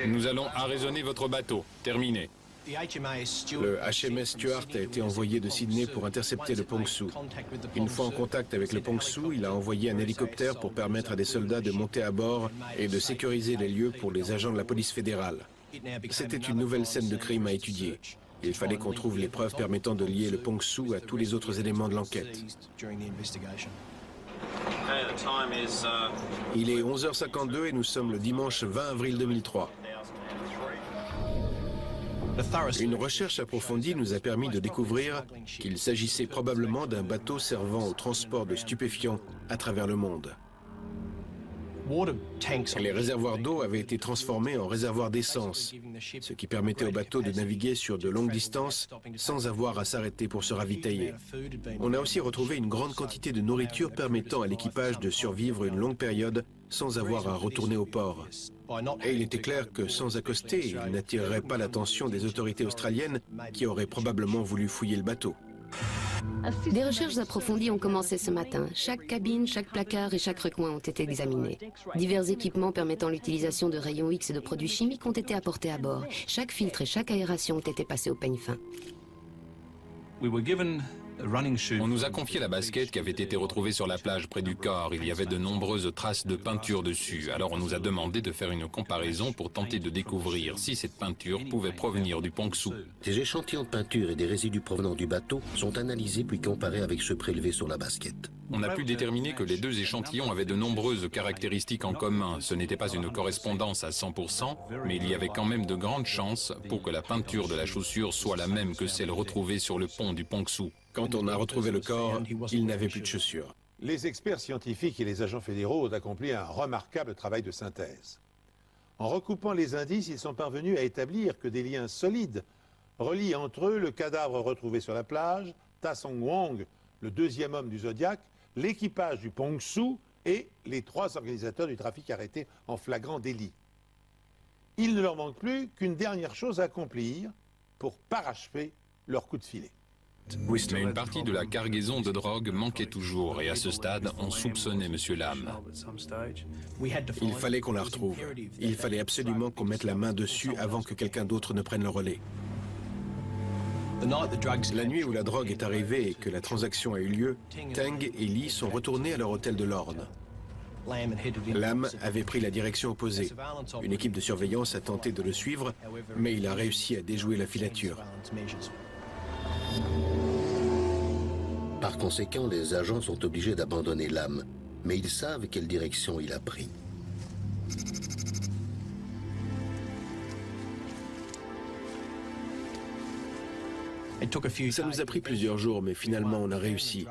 Nous allons arraisonner votre bateau. Terminé. Le HMS Stuart a été envoyé de Sydney pour intercepter le Pongsu. Une fois en contact avec le Pongsu, il a envoyé un hélicoptère pour permettre à des soldats de monter à bord et de sécuriser les lieux pour les agents de la police fédérale. C'était une nouvelle scène de crime à étudier. Il fallait qu'on trouve les preuves permettant de lier le Pongsu à tous les autres éléments de l'enquête. Il est 11h52 et nous sommes le dimanche 20 avril 2003. Une recherche approfondie nous a permis de découvrir qu'il s'agissait probablement d'un bateau servant au transport de stupéfiants à travers le monde. Les réservoirs d'eau avaient été transformés en réservoirs d'essence, ce qui permettait au bateau de naviguer sur de longues distances sans avoir à s'arrêter pour se ravitailler. On a aussi retrouvé une grande quantité de nourriture permettant à l'équipage de survivre une longue période sans avoir à retourner au port. Et il était clair que sans accoster, il n'attirerait pas l'attention des autorités australiennes qui auraient probablement voulu fouiller le bateau. Des recherches approfondies ont commencé ce matin. Chaque cabine, chaque placard et chaque recoin ont été examinés. Divers équipements permettant l'utilisation de rayons X et de produits chimiques ont été apportés à bord. Chaque filtre et chaque aération ont été passés au peigne fin. On nous a confié la basket qui avait été retrouvée sur la plage près du corps. Il y avait de nombreuses traces de peinture dessus. Alors on nous a demandé de faire une comparaison pour tenter de découvrir si cette peinture pouvait provenir du Pongsu. Des échantillons de peinture et des résidus provenant du bateau sont analysés puis comparés avec ceux prélevés sur la basket. On a pu déterminer que les deux échantillons avaient de nombreuses caractéristiques en commun. Ce n'était pas une correspondance à 100%, mais il y avait quand même de grandes chances pour que la peinture de la chaussure soit la même que celle retrouvée sur le pont du Pongsu. Quand on a retrouvé le corps, il n'avait plus de chaussures. Les experts scientifiques et les agents fédéraux ont accompli un remarquable travail de synthèse. En recoupant les indices, ils sont parvenus à établir que des liens solides relient entre eux le cadavre retrouvé sur la plage, Ta Song Wong, le deuxième homme du Zodiac, l'équipage du Pongsu et les 3 organisateurs du trafic arrêtés en flagrant délit. Il ne leur manque plus qu'une dernière chose à accomplir pour parachever leur coup de filet. Mais une partie de la cargaison de drogue manquait toujours et à ce stade, on soupçonnait M. Lam. Il fallait qu'on la retrouve. Il fallait absolument qu'on mette la main dessus avant que quelqu'un d'autre ne prenne le relais. La nuit où la drogue est arrivée et que la transaction a eu lieu, Teng et Lee sont retournés à leur hôtel de Lorne. Lam avait pris la direction opposée. Une équipe de surveillance a tenté de le suivre, mais il a réussi à déjouer la filature. Par conséquent, les agents sont obligés d'abandonner Lam, mais ils savent quelle direction il a pris. Ça nous a pris plusieurs jours, mais finalement on a réussi.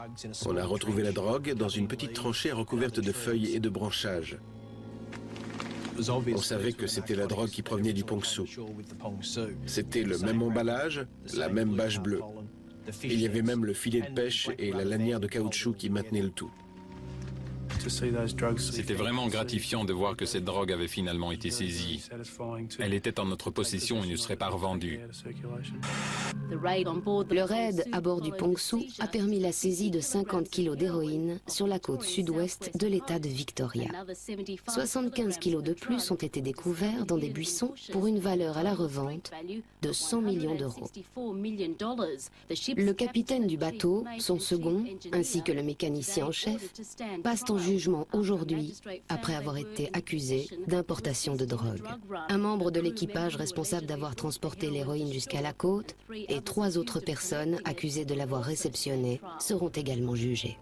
On a retrouvé la drogue dans une petite tranchée recouverte de feuilles et de branchages. On savait que c'était la drogue qui provenait du Pongsu. C'était le même emballage, la même bâche bleue. Il y avait même le filet de pêche et la lanière de caoutchouc qui maintenaient le tout. C'était vraiment gratifiant de voir que cette drogue avait finalement été saisie. Elle était en notre possession et ne serait pas revendue. Le raid à bord du Pongsu a permis la saisie de 50 kilos d'héroïne sur la côte sud-ouest de l'État de Victoria. 75 kilos de plus ont été découverts dans des buissons pour une valeur à la revente de 100 millions d'euros. Le capitaine du bateau, son second, ainsi que le mécanicien en chef, passent en jugement aujourd'hui après avoir été accusés d'importation de drogue. Un membre de l'équipage responsable d'avoir transporté l'héroïne jusqu'à la côte et 3 autres personnes accusées de l'avoir réceptionnée seront également jugées.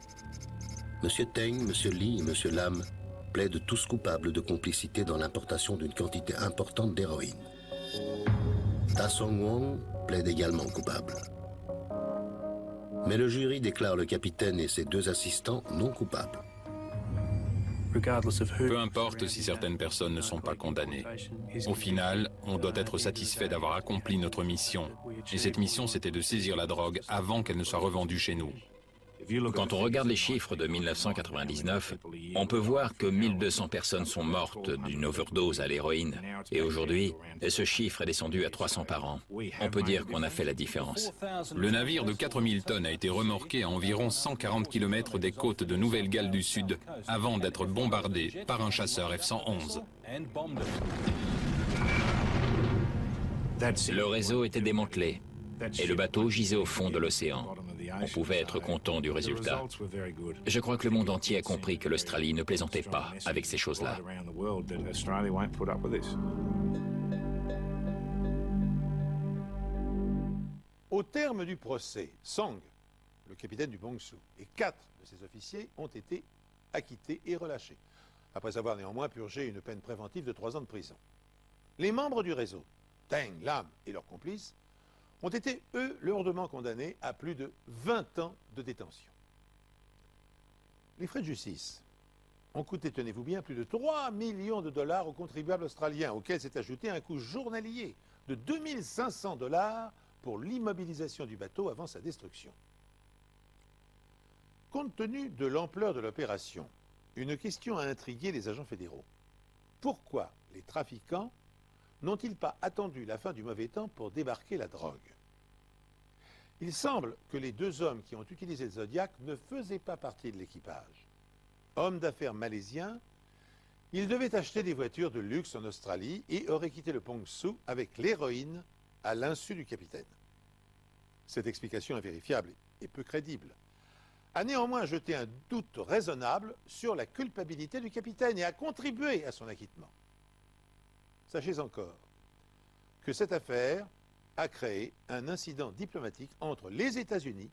Monsieur Teng, Monsieur Lee et Monsieur Lam plaident tous coupables de complicité dans l'importation d'une quantité importante d'héroïne. Ta Song Wong plaide également coupable. Mais le jury déclare le capitaine et ses 2 assistants non coupables. Peu importe si certaines personnes ne sont pas condamnées. Au final, on doit être satisfait d'avoir accompli notre mission. Et cette mission, c'était de saisir la drogue avant qu'elle ne soit revendue chez nous. Quand on regarde les chiffres de 1999, on peut voir que 1200 personnes sont mortes d'une overdose à l'héroïne. Et aujourd'hui, ce chiffre est descendu à 300 par an. On peut dire qu'on a fait la différence. Le navire de 4000 tonnes a été remorqué à environ 140 km des côtes de Nouvelle-Galles du Sud avant d'être bombardé par un chasseur F-111. Le réseau était démantelé et le bateau gisait au fond de l'océan. On pouvait être content du résultat. Je crois que le monde entier a compris que l'Australie ne plaisantait pas avec ces choses-là. Au terme du procès, Sang, le capitaine du Pongsu, et 4 de ses officiers ont été acquittés et relâchés, après avoir néanmoins purgé une peine préventive de 3 ans de prison. Les membres du réseau, Teng, Lam et leurs complices, ont été, eux, lourdement condamnés à plus de 20 ans de détention. Les frais de justice ont coûté, tenez-vous bien, plus de 3 millions de dollars aux contribuables australiens, auxquels s'est ajouté un coût journalier de 2500 dollars pour l'immobilisation du bateau avant sa destruction. Compte tenu de l'ampleur de l'opération, une question a intrigué les agents fédéraux. Pourquoi les trafiquants n'ont-ils pas attendu la fin du mauvais temps pour débarquer la drogue? Il semble que les 2 hommes qui ont utilisé le Zodiac ne faisaient pas partie de l'équipage. Hommes d'affaires malaisiens, ils devaient acheter des voitures de luxe en Australie et auraient quitté le Pongsu avec l'héroïne à l'insu du capitaine. Cette explication est vérifiable et peu crédible, a néanmoins jeté un doute raisonnable sur la culpabilité du capitaine et a contribué à son acquittement. Sachez encore que cette affaire a créé un incident diplomatique entre les États-Unis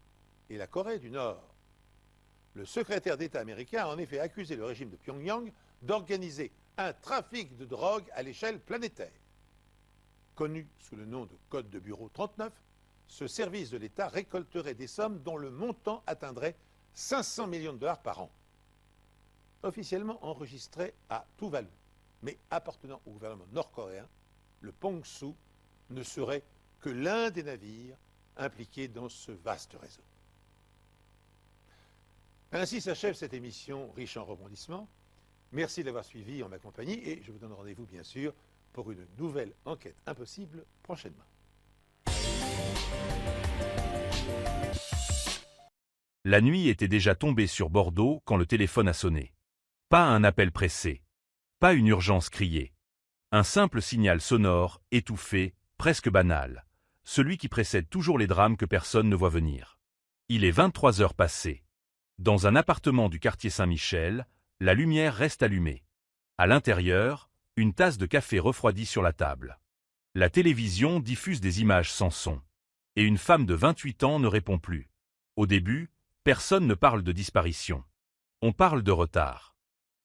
et la Corée du Nord. Le secrétaire d'État américain a en effet accusé le régime de Pyongyang d'organiser un trafic de drogue à l'échelle planétaire. Connu sous le nom de Code de Bureau 39, ce service de l'État récolterait des sommes dont le montant atteindrait 500 millions de dollars par an. Officiellement enregistré à Tuvalu, mais appartenant au gouvernement nord-coréen, le Pongsu ne serait que l'un des navires impliqués dans ce vaste réseau. Ainsi s'achève cette émission riche en rebondissements. Merci d'avoir suivi en ma compagnie et je vous donne rendez-vous bien sûr pour une nouvelle enquête impossible prochainement. La nuit était déjà tombée sur Bordeaux quand le téléphone a sonné. Pas un appel pressé. Pas une urgence criée. Un simple signal sonore, étouffé, presque banal. Celui qui précède toujours les drames que personne ne voit venir. Il est 23 heures passées. Dans un appartement du quartier Saint-Michel, la lumière reste allumée. À l'intérieur, une tasse de café refroidie sur la table. La télévision diffuse des images sans son. Et une femme de 28 ans ne répond plus. Au début, personne ne parle de disparition. On parle de retard.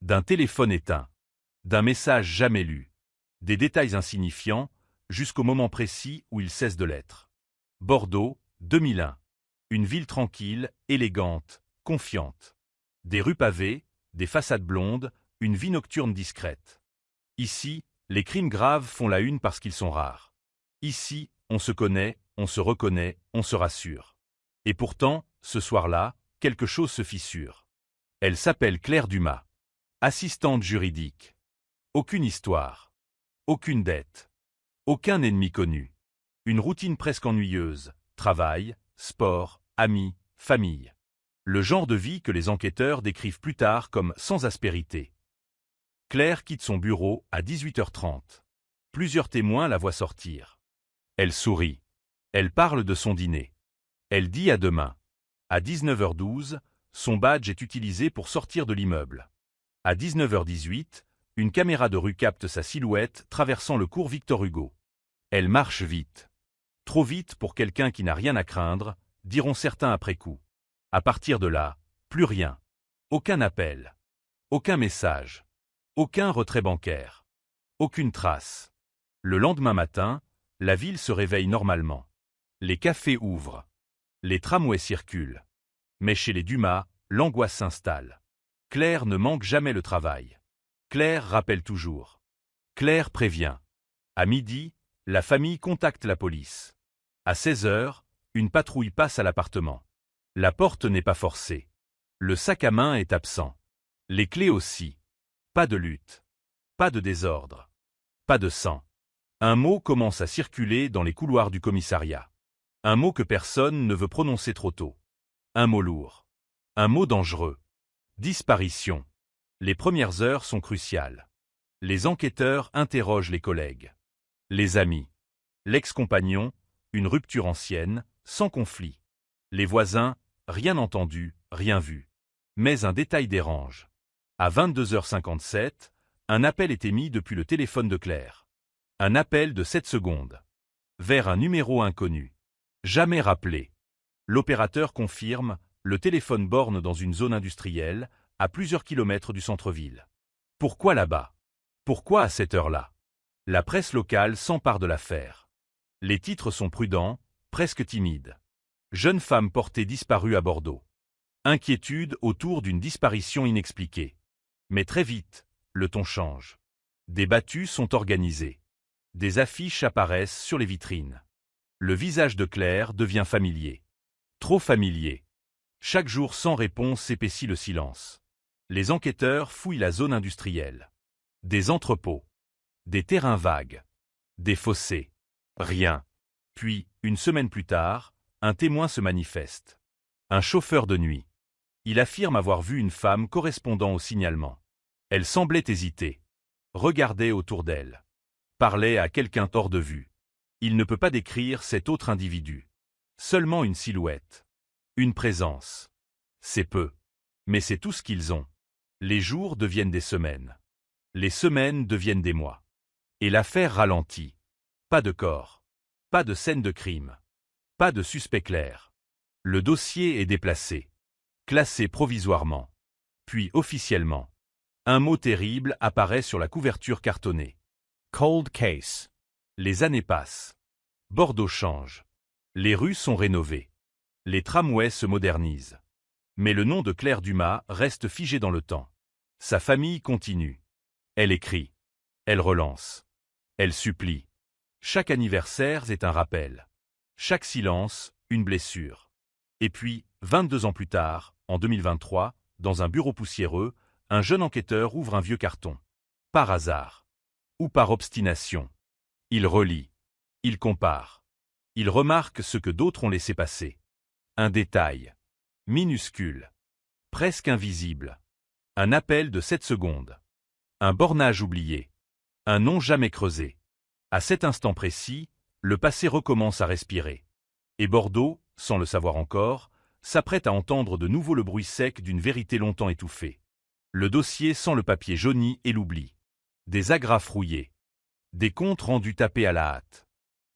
D'un téléphone éteint. D'un message jamais lu. Des détails insignifiants, jusqu'au moment précis où il cesse de l'être. Bordeaux, 2001. Une ville tranquille, élégante, confiante. Des rues pavées, des façades blondes, une vie nocturne discrète. Ici, les crimes graves font la une parce qu'ils sont rares. Ici, on se connaît, on se reconnaît, on se rassure. Et pourtant, ce soir-là, quelque chose se fissure. Elle s'appelle Claire Dumas. Assistante juridique. Aucune histoire. Aucune dette. Aucun ennemi connu. Une routine presque ennuyeuse. Travail, sport, amis, famille. Le genre de vie que les enquêteurs décrivent plus tard comme sans aspérité. Claire quitte son bureau à 18h30. Plusieurs témoins la voient sortir. Elle sourit. Elle parle de son dîner. Elle dit à demain. À 19h12, son badge est utilisé pour sortir de l'immeuble. À 19h18, une caméra de rue capte sa silhouette traversant le cours Victor Hugo. Elle marche vite. Trop vite pour quelqu'un qui n'a rien à craindre, diront certains après coup. À partir de là, plus rien. Aucun appel. Aucun message. Aucun retrait bancaire. Aucune trace. Le lendemain matin, la ville se réveille normalement. Les cafés ouvrent. Les tramways circulent. Mais chez les Dumas, l'angoisse s'installe. Claire ne manque jamais le travail. Claire rappelle toujours. Claire prévient. À midi, la famille contacte la police. À 16h, une patrouille passe à l'appartement. La porte n'est pas forcée. Le sac à main est absent. Les clés aussi. Pas de lutte. Pas de désordre. Pas de sang. Un mot commence à circuler dans les couloirs du commissariat. Un mot que personne ne veut prononcer trop tôt. Un mot lourd. Un mot dangereux. Disparition. Les premières heures sont cruciales. Les enquêteurs interrogent les collègues. Les amis. L'ex-compagnon, une rupture ancienne, sans conflit. Les voisins, rien entendu, rien vu. Mais un détail dérange. À 22h57, un appel est émis depuis le téléphone de Claire. Un appel de 7 secondes. Vers un numéro inconnu. Jamais rappelé. L'opérateur confirme, le téléphone borne dans une zone industrielle, à plusieurs kilomètres du centre-ville. Pourquoi là-bas? Pourquoi à cette heure-là? La presse locale s'empare de l'affaire. Les titres sont prudents, presque timides. Jeune femme portée disparue à Bordeaux. Inquiétude autour d'une disparition inexpliquée. Mais très vite, le ton change. Des battues sont organisées. Des affiches apparaissent sur les vitrines. Le visage de Claire devient familier. Trop familier. Chaque jour sans réponse épaissit le silence. Les enquêteurs fouillent la zone industrielle. Des entrepôts. Des terrains vagues. Des fossés. Rien. Puis, une semaine plus tard, un témoin se manifeste. Un chauffeur de nuit. Il affirme avoir vu une femme correspondant au signalement. Elle semblait hésiter. Regardait autour d'elle. Parlait à quelqu'un hors de vue. Il ne peut pas décrire cet autre individu. Seulement une silhouette. Une présence. C'est peu. Mais c'est tout ce qu'ils ont. Les jours deviennent des semaines. Les semaines deviennent des mois. Et l'affaire ralentit. Pas de corps. Pas de scène de crime. Pas de suspect clair. Le dossier est déplacé. Classé provisoirement. Puis officiellement. Un mot terrible apparaît sur la couverture cartonnée. Cold case. Les années passent. Bordeaux change. Les rues sont rénovées. Les tramways se modernisent. Mais le nom de Claire Dumas reste figé dans le temps. Sa famille continue. Elle écrit. Elle relance. Elle supplie. Chaque anniversaire est un rappel. Chaque silence, une blessure. Et puis, 22 ans plus tard, en 2023, dans un bureau poussiéreux, un jeune enquêteur ouvre un vieux carton. Par hasard. Ou par obstination. Il relit. Il compare. Il remarque ce que d'autres ont laissé passer. Un détail. Minuscule. Presque invisible. Un appel de 7 secondes. Un bornage oublié. Un nom jamais creusé. À cet instant précis, le passé recommence à respirer. Et Bordeaux, sans le savoir encore, s'apprête à entendre de nouveau le bruit sec d'une vérité longtemps étouffée. Le dossier sent le papier jauni et l'oubli. Des agrafes rouillées. Des comptes rendus tapés à la hâte.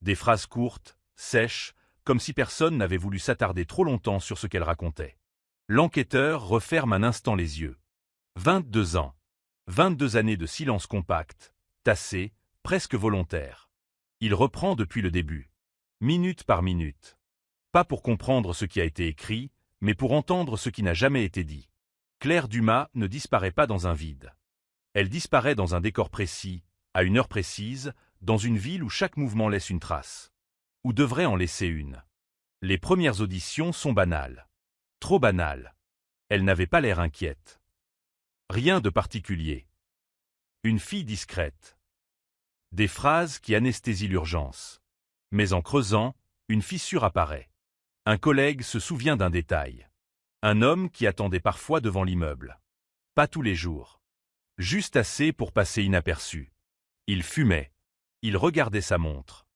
Des phrases courtes, sèches, comme si personne n'avait voulu s'attarder trop longtemps sur ce qu'elle racontait. L'enquêteur referme un instant les yeux. 22 ans. 22 années de silence compact, tassé, presque volontaire. Il reprend depuis le début. Minute par minute. Pas pour comprendre ce qui a été écrit, mais pour entendre ce qui n'a jamais été dit. Claire Dumas ne disparaît pas dans un vide. Elle disparaît dans un décor précis, à une heure précise, dans une ville où chaque mouvement laisse une trace. Ou devrait en laisser une. Les premières auditions sont banales. Trop banales. Elle n'avait pas l'air inquiète. Rien de particulier. Une fille discrète. Des phrases qui anesthésient l'urgence. Mais en creusant, une fissure apparaît. Un collègue se souvient d'un détail. Un homme qui attendait parfois devant l'immeuble. Pas tous les jours. Juste assez pour passer inaperçu. Il fumait. Il regardait sa montre.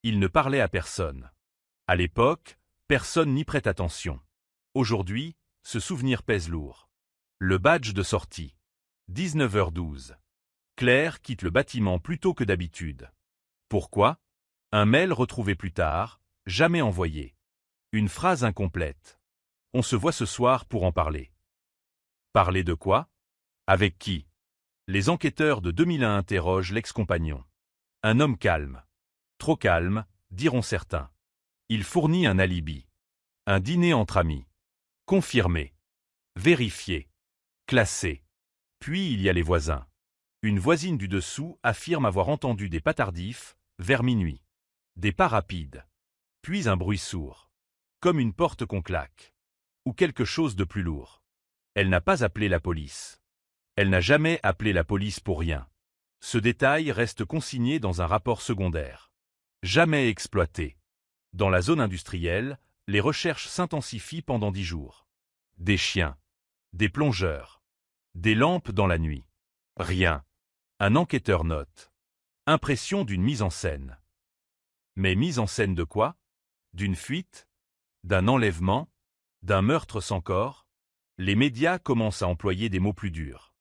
Il ne parlait à personne. À l'époque, personne n'y prête attention. Aujourd'hui, ce souvenir pèse lourd. Le badge de sortie. 19h12. Claire quitte le bâtiment plus tôt que d'habitude. Pourquoi? Un mail retrouvé plus tard, jamais envoyé. Une phrase incomplète. On se voit ce soir pour en parler. Parler de quoi? Avec qui? Les enquêteurs de 2001 interrogent l'ex-compagnon. Un homme calme. Trop calme, diront certains. Il fournit un alibi. Un dîner entre amis. Confirmé. Vérifié. Classé. Puis il y a les voisins. Une voisine du dessous affirme avoir entendu des pas tardifs, vers minuit. Des pas rapides. Puis un bruit sourd. Comme une porte qu'on claque. Ou quelque chose de plus lourd. Elle n'a pas appelé la police. Elle n'a jamais appelé la police pour rien. Ce détail reste consigné dans un rapport secondaire. Jamais exploité. Dans la zone industrielle, les recherches s'intensifient pendant 10 jours. Des chiens. Des plongeurs. Des lampes dans la nuit. Rien. Un enquêteur note. Impression d'une mise en scène. Mais mise en scène de quoi? D'une fuite? D'un enlèvement? D'un meurtre sans corps? Les médias commencent à employer des mots plus durs.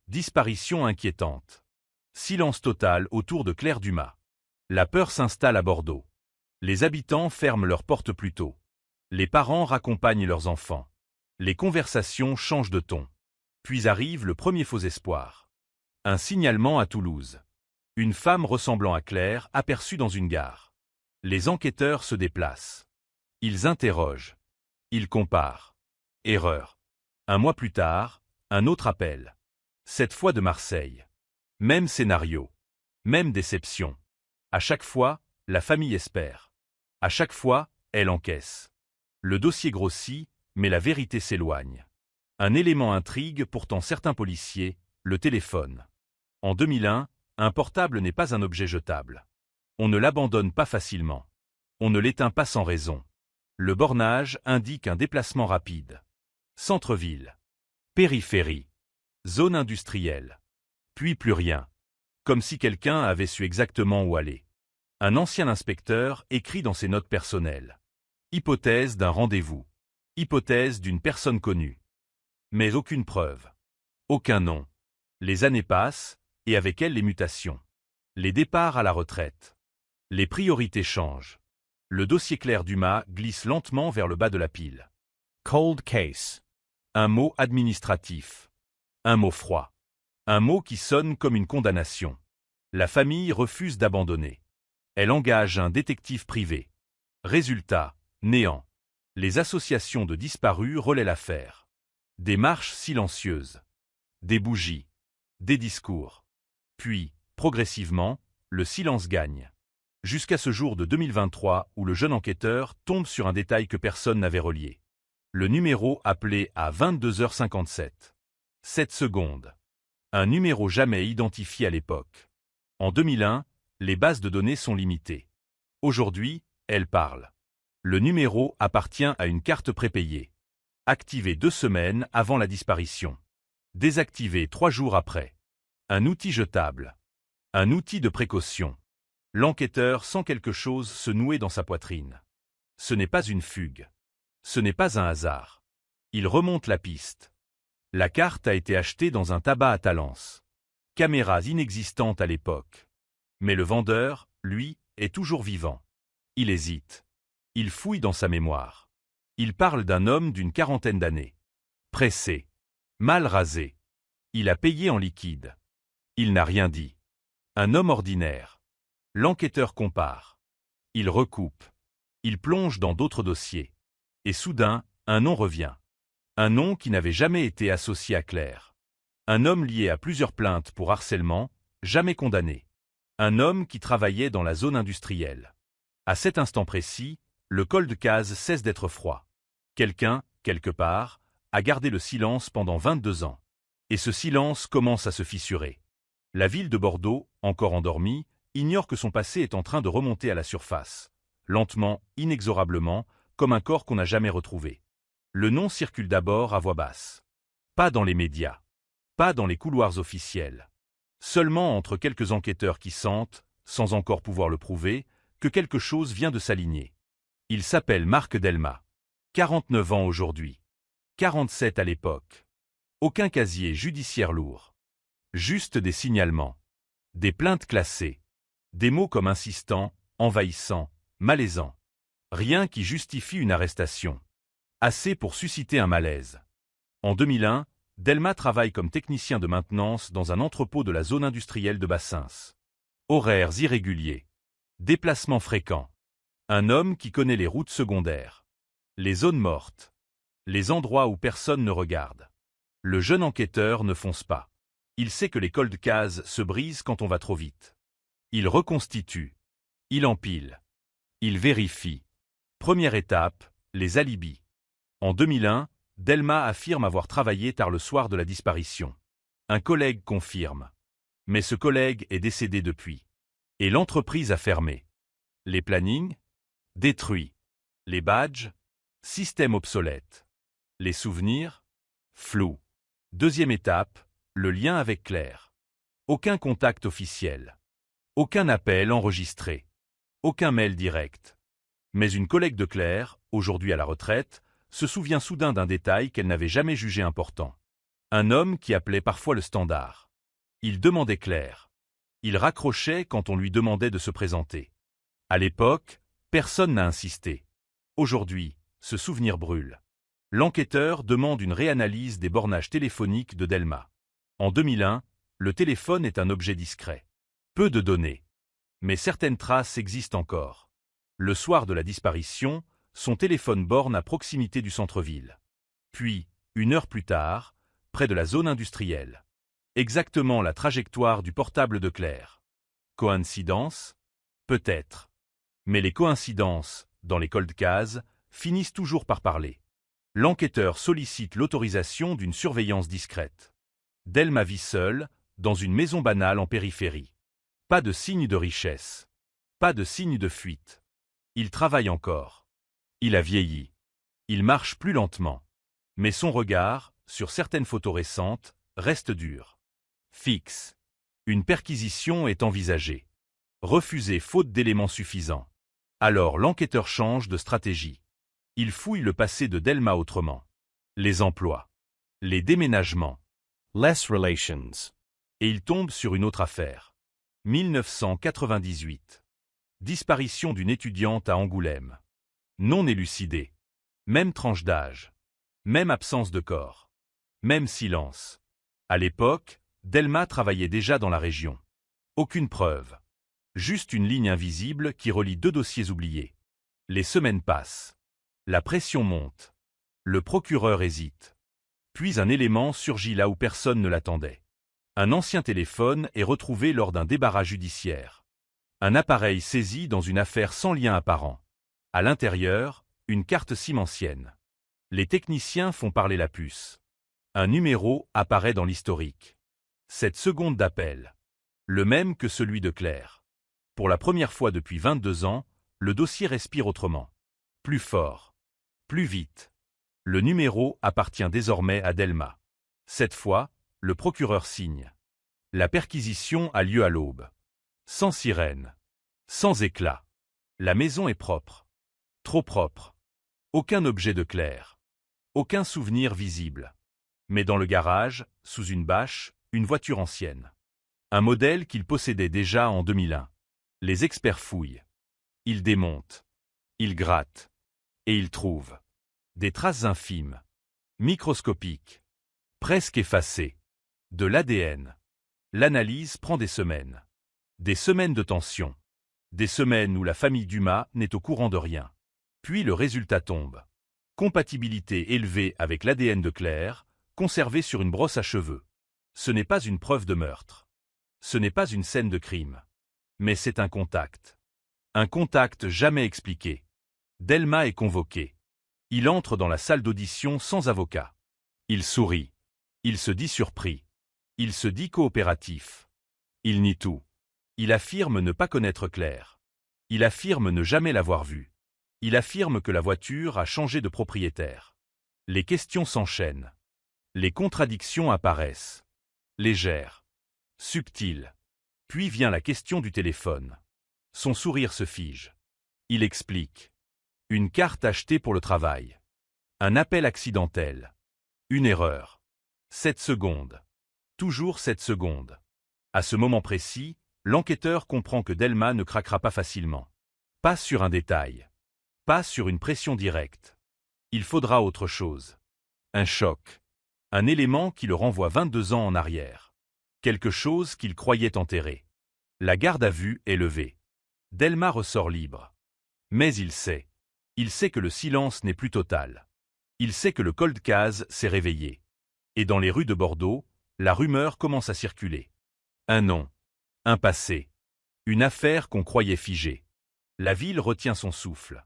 Disparition inquiétante. Silence total autour de Claire Dumas. La peur s'installe à Bordeaux. Les habitants ferment leurs portes plus tôt. Les parents raccompagnent leurs enfants. Les conversations changent de ton. Puis arrive le premier faux espoir. Un signalement à Toulouse. Une femme ressemblant à Claire aperçue dans une gare. Les enquêteurs se déplacent. Ils interrogent. Ils comparent. Erreur. Un mois plus tard, un autre appel. Cette fois de Marseille. Même scénario. Même déception. À chaque fois, la famille espère. À chaque fois, elle encaisse. Le dossier grossit, mais la vérité s'éloigne. Un élément intrigue pourtant certains policiers, le téléphone. En 2001, un portable n'est pas un objet jetable. On ne l'abandonne pas facilement. On ne l'éteint pas sans raison. Le bornage indique un déplacement rapide. Centre-ville. Périphérie. Zone industrielle. Puis plus rien. Comme si quelqu'un avait su exactement où aller. Un ancien inspecteur écrit dans ses notes personnelles. Hypothèse d'un rendez-vous. Hypothèse d'une personne connue. Mais aucune preuve. Aucun nom. Les années passent, et avec elles les mutations. Les départs à la retraite. Les priorités changent. Le dossier Claire Dumas glisse lentement vers le bas de la pile. Cold case. Un mot administratif. Un mot froid. Un mot qui sonne comme une condamnation. La famille refuse d'abandonner. Elle engage un détective privé. Résultat, néant. Les associations de disparus relaient l'affaire. Des marches silencieuses. Des bougies. Des discours. Puis, progressivement, le silence gagne. Jusqu'à ce jour de 2023 où le jeune enquêteur tombe sur un détail que personne n'avait relié. Le numéro appelé à 22h57. 7 secondes. Un numéro jamais identifié à l'époque. En 2001, les bases de données sont limitées. Aujourd'hui, elles parlent. Le numéro appartient à une carte prépayée. Activée 2 semaines avant la disparition. Désactivée 3 jours après. Un outil jetable. Un outil de précaution. L'enquêteur sent quelque chose se nouer dans sa poitrine. Ce n'est pas une fugue. Ce n'est pas un hasard. Il remonte la piste. La carte a été achetée dans un tabac à Talence. Caméras inexistantes à l'époque. Mais le vendeur, lui, est toujours vivant. Il hésite. Il fouille dans sa mémoire. Il parle d'un homme d'une quarantaine d'années. Pressé. Mal rasé. Il a payé en liquide. Il n'a rien dit. Un homme ordinaire. L'enquêteur compare. Il recoupe. Il plonge dans d'autres dossiers. Et soudain, un nom revient. Un nom qui n'avait jamais été associé à Claire. Un homme lié à plusieurs plaintes pour harcèlement, jamais condamné. Un homme qui travaillait dans la zone industrielle. À cet instant précis, le cold case cesse d'être froid. Quelqu'un, quelque part, a gardé le silence pendant 22 ans. Et ce silence commence à se fissurer. La ville de Bordeaux, encore endormie, ignore que son passé est en train de remonter à la surface. Lentement, inexorablement, comme un corps qu'on n'a jamais retrouvé. Le nom circule d'abord à voix basse. Pas dans les médias. Pas dans les couloirs officiels. Seulement entre quelques enquêteurs qui sentent, sans encore pouvoir le prouver, que quelque chose vient de s'aligner. Il s'appelle Marc Delmas. 49 ans aujourd'hui. 47 à l'époque. Aucun casier judiciaire lourd. Juste des signalements. Des plaintes classées. Des mots comme insistant, envahissant, malaisant. Rien qui justifie une arrestation. Assez pour susciter un malaise. En 2001, Delmas travaille comme technicien de maintenance dans un entrepôt de la zone industrielle de Bassins. Horaires irréguliers. Déplacements fréquents. Un homme qui connaît les routes secondaires. Les zones mortes. Les endroits où personne ne regarde. Le jeune enquêteur ne fonce pas. Il sait que les cold cases se brisent quand on va trop vite. Il reconstitue. Il empile. Il vérifie. Première étape, les alibis. En 2001, Delmas affirme avoir travaillé tard le soir de la disparition. Un collègue confirme. Mais ce collègue est décédé depuis. Et l'entreprise a fermé. Les plannings? Détruits. Les badges? Système obsolète. Les souvenirs? Flous. Deuxième étape, le lien avec Claire. Aucun contact officiel. Aucun appel enregistré. aucun mail direct. Mais une collègue de Claire, aujourd'hui à la retraite, se souvient soudain d'un détail qu'elle n'avait jamais jugé important. Un homme qui appelait parfois le standard. Il demandait Claire. Il raccrochait quand on lui demandait de se présenter. À l'époque, personne n'a insisté. Aujourd'hui, ce souvenir brûle. L'enquêteur demande une réanalyse des bornages téléphoniques de Delma. En 2001, le téléphone est un objet discret. Peu de données. Mais certaines traces existent encore. Le soir de la disparition, son téléphone borne à proximité du centre-ville. Puis, 1 heure plus tard, près de la zone industrielle. Exactement la trajectoire du portable de Claire. Coïncidence? Peut-être. Mais les coïncidences, dans les cold cases, finissent toujours par parler. L'enquêteur sollicite l'autorisation d'une surveillance discrète. Delma vit seule, dans une maison banale en périphérie. Pas de signe de richesse. Pas de signe de fuite. Il travaille encore. Il a vieilli. Il marche plus lentement. Mais son regard, sur certaines photos récentes, reste dur. Fixe. Une perquisition est envisagée. Refusée faute d'éléments suffisants. Alors l'enquêteur change de stratégie. Il fouille le passé de Delma autrement. Les emplois. Les déménagements. Less relations. Et il tombe sur une autre affaire. 1998. Disparition d'une étudiante à Angoulême. Non élucidée. Même tranche d'âge. Même absence de corps. Même silence. À l'époque, Delma travaillait déjà dans la région. Aucune preuve. Juste une ligne invisible qui relie 2 dossiers oubliés. Les semaines passent. La pression monte. Le procureur hésite. Puis un élément surgit là où personne ne l'attendait. Un ancien téléphone est retrouvé lors d'un débarras judiciaire. Un appareil saisi dans une affaire sans lien apparent. À l'intérieur, une carte SIM ancienne. Les techniciens font parler la puce. Un numéro apparaît dans l'historique. 7 secondes d'appel. Le même que celui de Claire. Pour la première fois depuis 22 ans, le dossier respire autrement. Plus fort. Plus vite. Le numéro appartient désormais à Delma. Cette fois, le procureur signe. La perquisition a lieu à l'aube. Sans sirène. Sans éclat. La maison est propre. Trop propre. Aucun objet de Claire. Aucun souvenir visible. Mais dans le garage, sous une bâche, une voiture ancienne. Un modèle qu'il possédait déjà en 2001. Les experts fouillent. Ils démontent. Ils grattent. Et ils trouvent. Des traces infimes. Microscopiques. Presque effacées. De l'ADN. L'analyse prend des semaines. Des semaines de tension. Des semaines où la famille Dumas n'est au courant de rien. Puis le résultat tombe. Compatibilité élevée avec l'ADN de Claire, conservé sur une brosse à cheveux. Ce n'est pas une preuve de meurtre. Ce n'est pas une scène de crime. Mais c'est un contact. Un contact jamais expliqué. Delma est convoqué. Il entre dans la salle d'audition sans avocat. Il sourit. Il se dit surpris. Il se dit coopératif. Il nie tout. Il affirme ne pas connaître Claire. Il affirme ne jamais l'avoir vue. Il affirme que la voiture a changé de propriétaire. Les questions s'enchaînent. Les contradictions apparaissent. Légères. Subtiles. Puis vient la question du téléphone. Son sourire se fige. Il explique. Une carte achetée pour le travail. Un appel accidentel. Une erreur. 7 secondes. Toujours 7 secondes. À ce moment précis, l'enquêteur comprend que Delma ne craquera pas facilement. Pas sur un détail. Pas sur une pression directe. Il faudra autre chose. Un choc. Un élément qui le renvoie 22 ans en arrière. Quelque chose qu'il croyait enterré. La garde à vue est levée. Delma ressort libre. Mais il sait. Il sait que le silence n'est plus total. Il sait que le cold case s'est réveillé. Et dans les rues de Bordeaux, la rumeur commence à circuler. Un nom. Un passé. Une affaire qu'on croyait figée. La ville retient son souffle.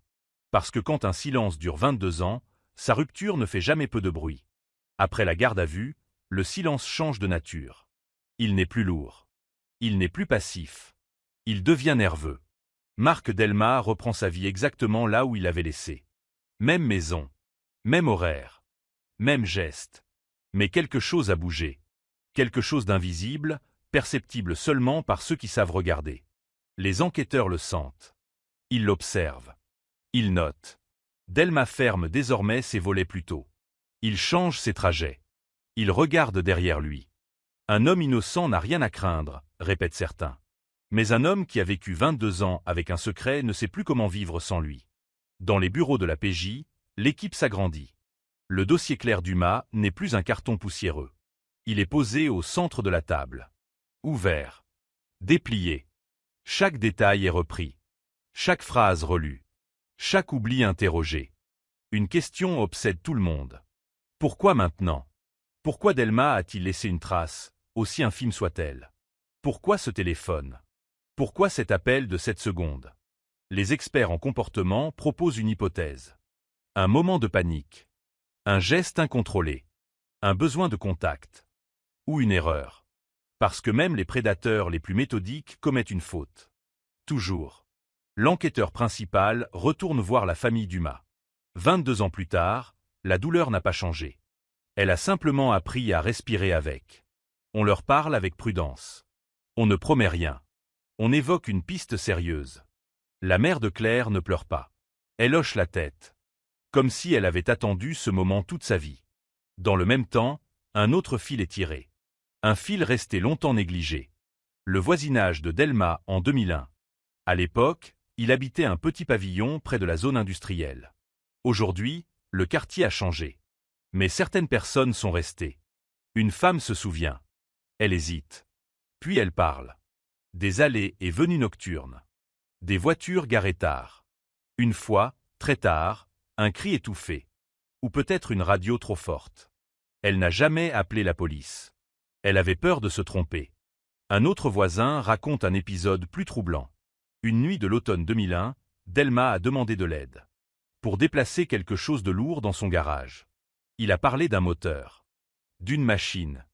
Parce que quand un silence dure 22 ans, sa rupture ne fait jamais peu de bruit. Après la garde à vue, le silence change de nature. Il n'est plus lourd. Il n'est plus passif. Il devient nerveux. Marc Delma reprend sa vie exactement là où il l'avait laissée. Même maison. Même horaire. Même geste. Mais quelque chose a bougé. Quelque chose d'invisible, perceptible seulement par ceux qui savent regarder. Les enquêteurs le sentent. Il l'observe. Il note. Delma ferme désormais ses volets plus tôt. Il change ses trajets. Il regarde derrière lui. Un homme innocent n'a rien à craindre, répètent certains. Mais un homme qui a vécu 22 ans avec un secret ne sait plus comment vivre sans lui. Dans les bureaux de la PJ, l'équipe s'agrandit. Le dossier clair Dumas n'est plus un carton poussiéreux. Il est posé au centre de la table. Ouvert. Déplié. Chaque détail est repris. Chaque phrase relue. Chaque oubli interrogé. Une question obsède tout le monde. Pourquoi maintenant? Pourquoi Delma a-t-il laissé une trace, aussi infime soit-elle? Pourquoi ce téléphone? Pourquoi cet appel de 7 secondes? Les experts en comportement proposent une hypothèse. Un moment de panique. Un geste incontrôlé. Un besoin de contact. Ou une erreur. Parce que même les prédateurs les plus méthodiques commettent une faute. Toujours. L'enquêteur principal retourne voir la famille Dumas. 22 ans plus tard, la douleur n'a pas changé. Elle a simplement appris à respirer avec. On leur parle avec prudence. On ne promet rien. On évoque une piste sérieuse. La mère de Claire ne pleure pas. Elle hoche la tête. Comme si elle avait attendu ce moment toute sa vie. Dans le même temps, un autre fil est tiré. Un fil resté longtemps négligé. Le voisinage de Delma en 2001. À l'époque, il habitait un petit pavillon près de la zone industrielle. Aujourd'hui, le quartier a changé. Mais certaines personnes sont restées. Une femme se souvient. Elle hésite. Puis elle parle. Des allées et venues nocturnes. Des voitures garées tard. Une fois, très tard, un cri étouffé. Ou peut-être une radio trop forte. Elle n'a jamais appelé la police. Elle avait peur de se tromper. Un autre voisin raconte un épisode plus troublant. Une nuit de l'automne 2001, Delma a demandé de l'aide. Pour déplacer quelque chose de lourd dans son garage. Il a parlé d'un moteur. D'une machine.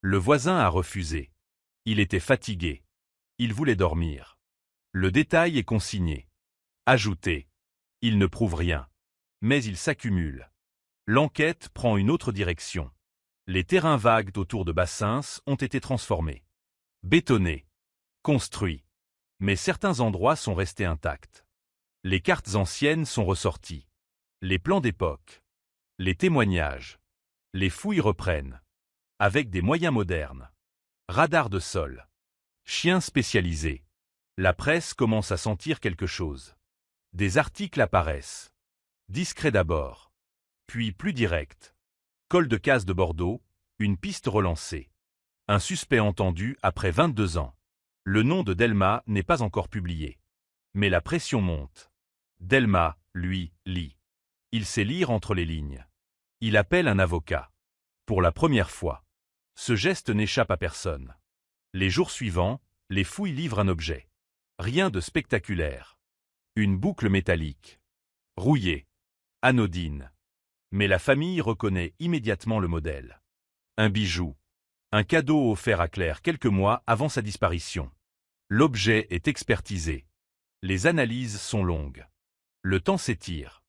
Le voisin a refusé. Il était fatigué. Il voulait dormir. Le détail est consigné. Ajouté. Il ne prouve rien. Mais il s'accumule. L'enquête prend une autre direction. Les terrains vagues autour de Bassins ont été transformés. Bétonnés. Construits. Mais certains endroits sont restés intacts. Les cartes anciennes sont ressorties. Les plans d'époque. Les témoignages. Les fouilles reprennent. Avec des moyens modernes. Radar de sol. Chiens spécialisés. La presse commence à sentir quelque chose. Des articles apparaissent. Discrets d'abord. Puis plus directs. Col de Case de Bordeaux, une piste relancée. Un suspect entendu après 22 ans. Le nom de Delma n'est pas encore publié. Mais la pression monte. Delma, lui, lit. Il sait lire entre les lignes. Il appelle un avocat. Pour la première fois. Ce geste n'échappe à personne. Les jours suivants, les fouilles livrent un objet. Rien de spectaculaire. Une boucle métallique. Rouillée. Anodine. Mais la famille reconnaît immédiatement le modèle. Un bijou. Un cadeau offert à Claire quelques mois avant sa disparition. L'objet est expertisé. Les analyses sont longues. Le temps s'étire.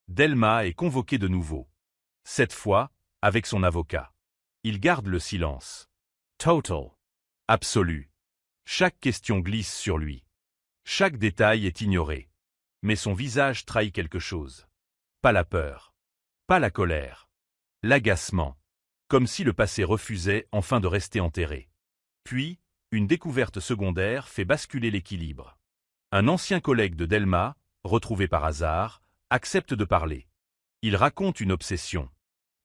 Delma est convoqué de nouveau. Cette fois, avec son avocat. Il garde le silence. Total. Absolu. Chaque question glisse sur lui. Chaque détail est ignoré. Mais son visage trahit quelque chose. Pas la peur. Pas la colère. L'agacement. Comme si le passé refusait enfin de rester enterré. Puis, une découverte secondaire fait basculer l'équilibre. Un ancien collègue de Delma, retrouvé par hasard, accepte de parler. Il raconte une obsession.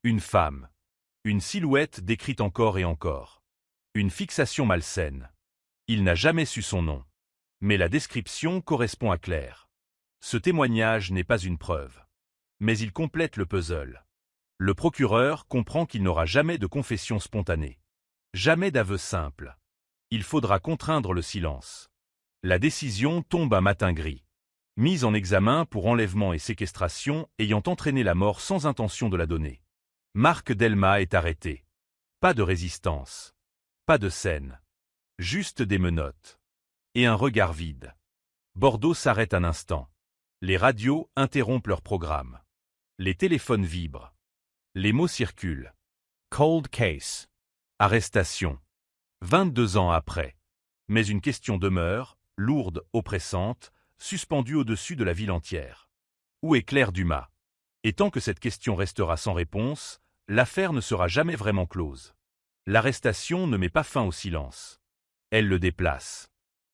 Une femme. Une silhouette décrite encore et encore. Une fixation malsaine. Il n'a jamais su son nom. Mais la description correspond à Claire. Ce témoignage n'est pas une preuve. Mais il complète le puzzle. Le procureur comprend qu'il n'aura jamais de confession spontanée. Jamais d'aveu simple. Il faudra contraindre le silence. La décision tombe un matin gris. Mise en examen pour enlèvement et séquestration ayant entraîné la mort sans intention de la donner. Marc Delma est arrêté. Pas de résistance. Pas de scène. Juste des menottes. Et un regard vide. Bordeaux s'arrête un instant. Les radios interrompent leur programme. Les téléphones vibrent. Les mots circulent. Cold case. Arrestation. 22 ans après. Mais une question demeure, lourde, oppressante. suspendu au-dessus de la ville entière. Où est Claire Dumas? Et tant que cette question restera sans réponse, l'affaire ne sera jamais vraiment close. L'arrestation ne met pas fin au silence. Elle le déplace.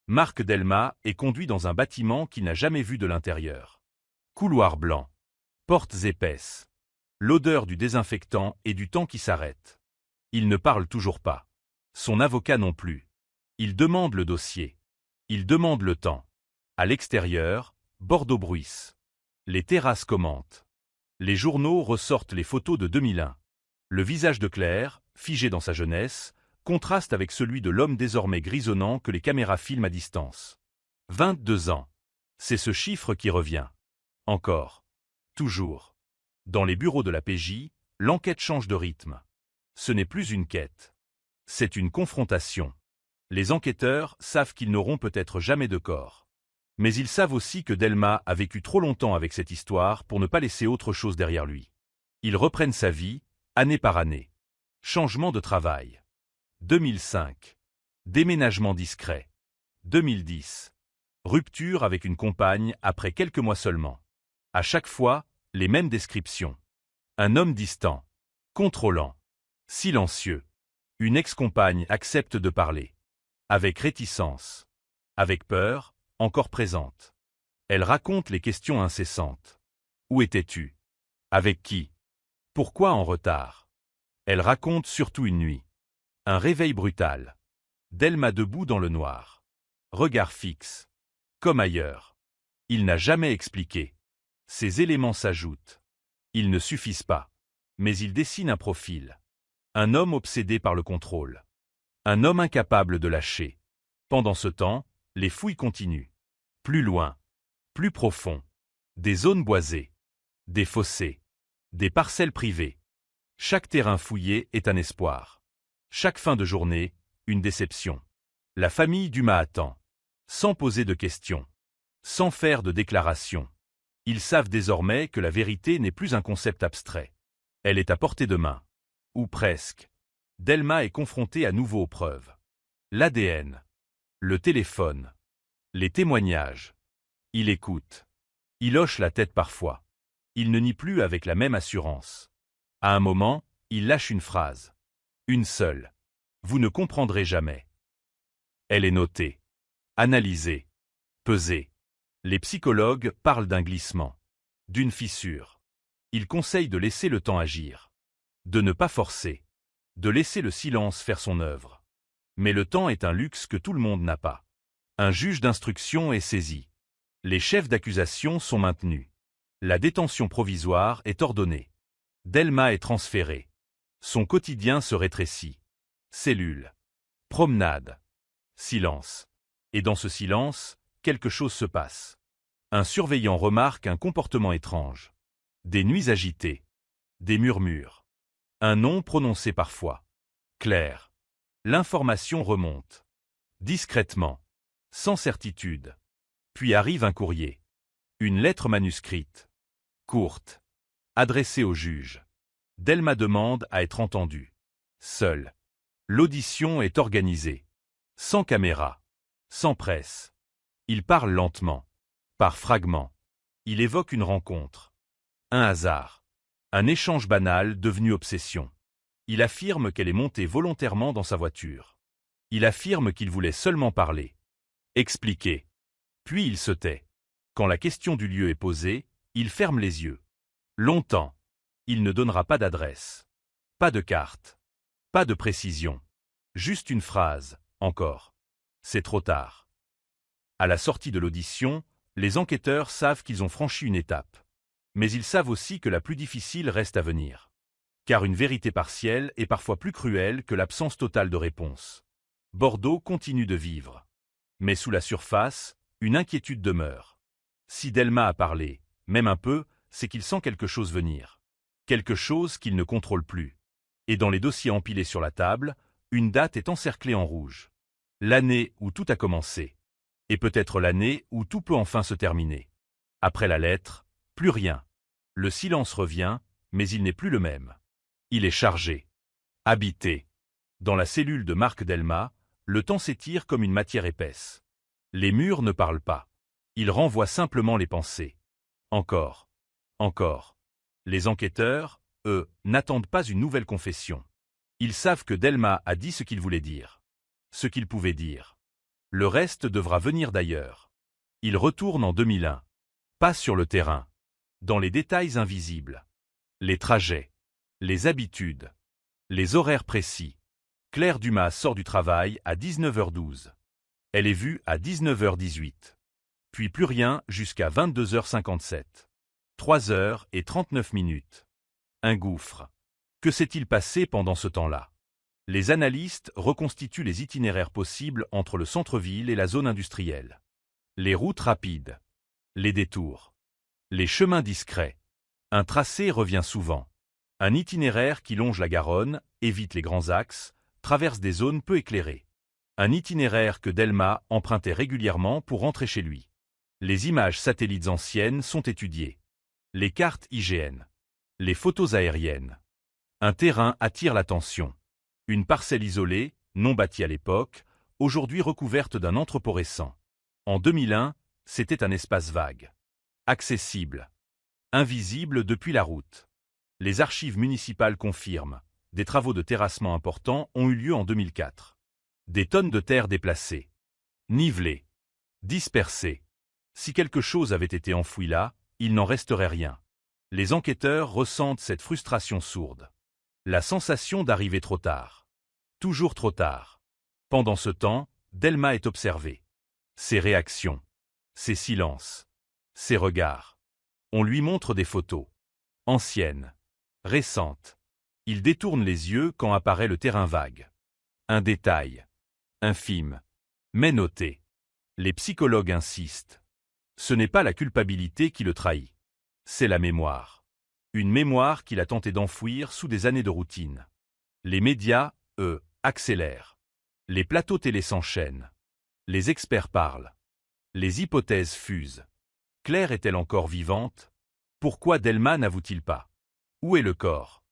Marc Delmas est conduit dans un bâtiment qu'il n'a jamais vu de l'intérieur. Couloir blanc. Portes épaisses. L'odeur du désinfectant et du temps qui s'arrête. Il ne parle toujours pas. Son avocat non plus. Il demande le dossier. Il demande le temps. À l'extérieur, Bordeaux bruisse. Les terrasses commentent. Les journaux ressortent les photos de 2001. Le visage de Claire, figé dans sa jeunesse, contraste avec celui de l'homme désormais grisonnant que les caméras filment à distance. 22 ans. C'est ce chiffre qui revient. Encore. Toujours. Dans les bureaux de la PJ, l'enquête change de rythme. Ce n'est plus une quête. C'est une confrontation. Les enquêteurs savent qu'ils n'auront peut-être jamais de corps. Mais ils savent aussi que Delmas a vécu trop longtemps avec cette histoire pour ne pas laisser autre chose derrière lui. Ils reprennent sa vie, année par année. Changement de travail. 2005. Déménagement discret. 2010. Rupture avec une compagne après quelques mois seulement. À chaque fois, les mêmes descriptions. Un homme distant. Contrôlant. Silencieux. Une ex-compagne accepte de parler. Avec réticence. Avec peur, encore présente. Elle raconte les questions incessantes. Où étais-tu? Avec qui? Pourquoi en retard? Elle raconte surtout une nuit. Un réveil brutal. Delmas debout dans le noir. Regard fixe. Comme ailleurs. Il n'a jamais expliqué. Ces éléments s'ajoutent. Ils ne suffisent pas. Mais ils dessinent un profil. Un homme obsédé par le contrôle. Un homme incapable de lâcher. Pendant ce temps, les fouilles continuent. Plus loin. Plus profond. Des zones boisées. Des fossés. Des parcelles privées. Chaque terrain fouillé est un espoir. Chaque fin de journée, une déception. La famille Dumas attend. Sans poser de questions. Sans faire de déclarations. Ils savent désormais que la vérité n'est plus un concept abstrait. Elle est à portée de main. Ou presque. Delmas est confronté à nouveau aux preuves. L'ADN. Le téléphone. Les témoignages. Il écoute. Il hoche la tête parfois. Il ne nie plus avec la même assurance. À un moment, il lâche une phrase. Une seule. Vous ne comprendrez jamais. Elle est notée. Analysée. Pesée. Les psychologues parlent d'un glissement. D'une fissure. Ils conseillent de laisser le temps agir. De ne pas forcer. De laisser le silence faire son œuvre. Mais le temps est un luxe que tout le monde n'a pas. Un juge d'instruction est saisi. Les chefs d'accusation sont maintenus. La détention provisoire est ordonnée. Delmas est transféré. Son quotidien se rétrécit. Cellule. Promenade. Silence. Et dans ce silence, quelque chose se passe. Un surveillant remarque un comportement étrange. Des nuits agitées. Des murmures. Un nom prononcé parfois. Claire. L'information remonte. Discrètement. Sans certitude. Puis arrive un courrier. Une lettre manuscrite. Courte. Adressée au juge. Delmas demande à être entendu. Seul. L'audition est organisée. Sans caméra. Sans presse. Il parle lentement. Par fragments. Il évoque une rencontre. Un hasard. Un échange banal devenu obsession. Il affirme qu'elle est montée volontairement dans sa voiture. Il affirme qu'il voulait seulement parler. Expliquer. Puis il se tait. Quand la question du lieu est posée, il ferme les yeux. Longtemps. Il ne donnera pas d'adresse. Pas de carte. Pas de précision. Juste une phrase, encore. C'est trop tard. À la sortie de l'audition, les enquêteurs savent qu'ils ont franchi une étape. Mais ils savent aussi que la plus difficile reste à venir. Car une vérité partielle est parfois plus cruelle que l'absence totale de réponse. Bordeaux continue de vivre. Mais sous la surface, une inquiétude demeure. Si Delmas a parlé, même un peu, c'est qu'il sent quelque chose venir. Quelque chose qu'il ne contrôle plus. Et dans les dossiers empilés sur la table, une date est encerclée en rouge. L'année où tout a commencé. Et peut-être l'année où tout peut enfin se terminer. Après la lettre, plus rien. Le silence revient, mais il n'est plus le même. Il est chargé. Habité. Dans la cellule de Marc Delmas, le temps s'étire comme une matière épaisse. Les murs ne parlent pas. Il renvoie simplement les pensées. Encore. Encore. Les enquêteurs, eux, n'attendent pas une nouvelle confession. Ils savent que Delma a dit ce qu'il voulait dire. Ce qu'il pouvait dire. Le reste devra venir d'ailleurs. Ils retournent en 2001. Pas sur le terrain. Dans les détails invisibles. Les trajets. Les habitudes. Les horaires précis. Claire Dumas sort du travail à 19h12. Elle est vue à 19h18. Puis plus rien jusqu'à 22h57. 3h39. Un gouffre. Que s'est-il passé pendant ce temps-là? Les analystes reconstituent les itinéraires possibles entre le centre-ville et la zone industrielle. Les routes rapides. Les détours. Les chemins discrets. Un tracé revient souvent. Un itinéraire qui longe la Garonne, évite les grands axes, traverse des zones peu éclairées. Un itinéraire que Delma empruntait régulièrement pour rentrer chez lui. Les images satellites anciennes sont étudiées. Les cartes IGN. Les photos aériennes. Un terrain attire l'attention. Une parcelle isolée, non bâtie à l'époque, aujourd'hui recouverte d'un entrepôt récent. En 2001, c'était un espace vague. Accessible. Invisible depuis la route. Les archives municipales confirment. Des travaux de terrassement importants ont eu lieu en 2004. Des tonnes de terre déplacées. Nivelées. Dispersées. Si quelque chose avait été enfoui là, il n'en resterait rien. Les enquêteurs ressentent cette frustration sourde. La sensation d'arriver trop tard. Toujours trop tard. Pendant ce temps, Delma est observée. Ses réactions. Ses silences. Ses regards. On lui montre des photos. Anciennes. Récentes. Il détourne les yeux quand apparaît le terrain vague. Un détail. Infime. Mais noté. Les psychologues insistent. Ce n'est pas la culpabilité qui le trahit. C'est la mémoire. Une mémoire qu'il a tenté d'enfouir sous des années de routine. Les médias, eux, accélèrent. Les plateaux télé s'enchaînent. Les experts parlent. Les hypothèses fusent. Claire est-elle encore vivante? Pourquoi Delma n'avoue-t-il pas? Où est le corps?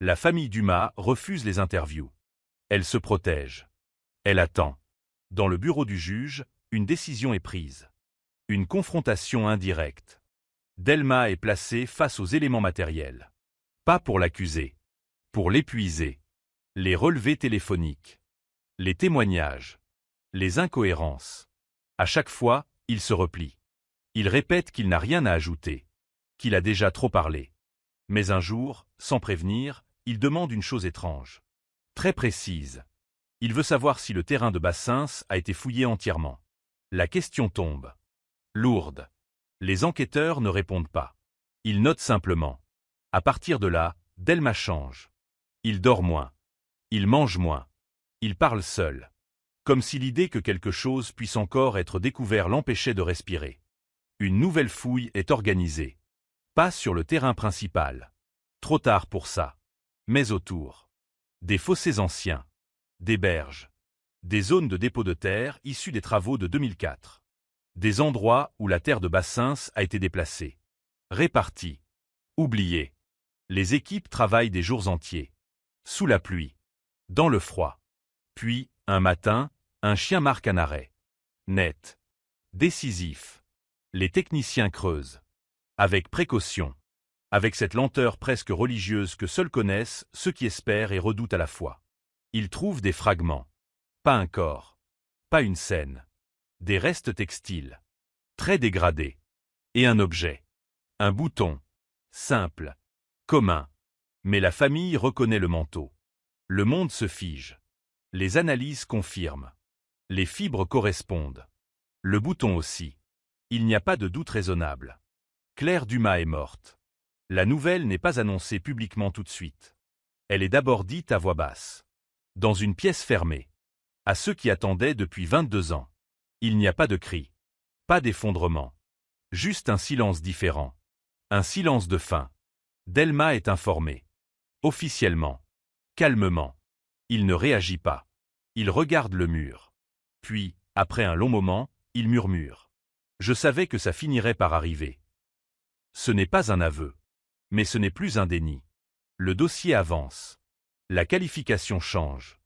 La famille Dumas refuse les interviews. Elle se protège. Elle attend. Dans le bureau du juge, une décision est prise. Une confrontation indirecte. Delma est placée face aux éléments matériels. Pas pour l'accuser. Pour l'épuiser. Les relevés téléphoniques. Les témoignages. Les incohérences. À chaque fois, il se replie. Il répète qu'il n'a rien à ajouter. Qu'il a déjà trop parlé. Mais un jour, sans prévenir, il demande une chose étrange. Très précise. Il veut savoir si le terrain de Bassins a été fouillé entièrement. La question tombe. Lourde. Les enquêteurs ne répondent pas. Ils notent simplement. À partir de là, Delma change. Il dort moins. Il mange moins. Il parle seul. Comme si l'idée que quelque chose puisse encore être découvert l'empêchait de respirer. Une nouvelle fouille est organisée. Pas sur le terrain principal. Trop tard pour ça. Mais autour. Des fossés anciens. Des berges. Des zones de dépôt de terre issues des travaux de 2004. Des endroits où la terre de Bassins a été déplacée. Répartie. Oubliée. Les équipes travaillent des jours entiers. Sous la pluie. Dans le froid. Puis, un matin, un chien marque un arrêt. Net. Décisif. Les techniciens creusent. Avec précaution. Avec cette lenteur presque religieuse que seuls connaissent ceux qui espèrent et redoutent à la fois. Ils trouvent des fragments. Pas un corps. Pas une scène. Des restes textiles. Très dégradés. Et un objet. Un bouton. Simple. Commun. Mais la famille reconnaît le manteau. Le monde se fige. Les analyses confirment. Les fibres correspondent. Le bouton aussi. Il n'y a pas de doute raisonnable. Claire Dumas est morte. La nouvelle n'est pas annoncée publiquement tout de suite. Elle est d'abord dite à voix basse. Dans une pièce fermée. À ceux qui attendaient depuis 22 ans. Il n'y a pas de cri. Pas d'effondrement. Juste un silence différent. Un silence de faim. Delma est informé. Officiellement. Calmement. Il ne réagit pas. Il regarde le mur. Puis, après un long moment, il murmure. Je savais que ça finirait par arriver. Ce n'est pas un aveu. Mais ce n'est plus un déni. Le dossier avance. La qualification change.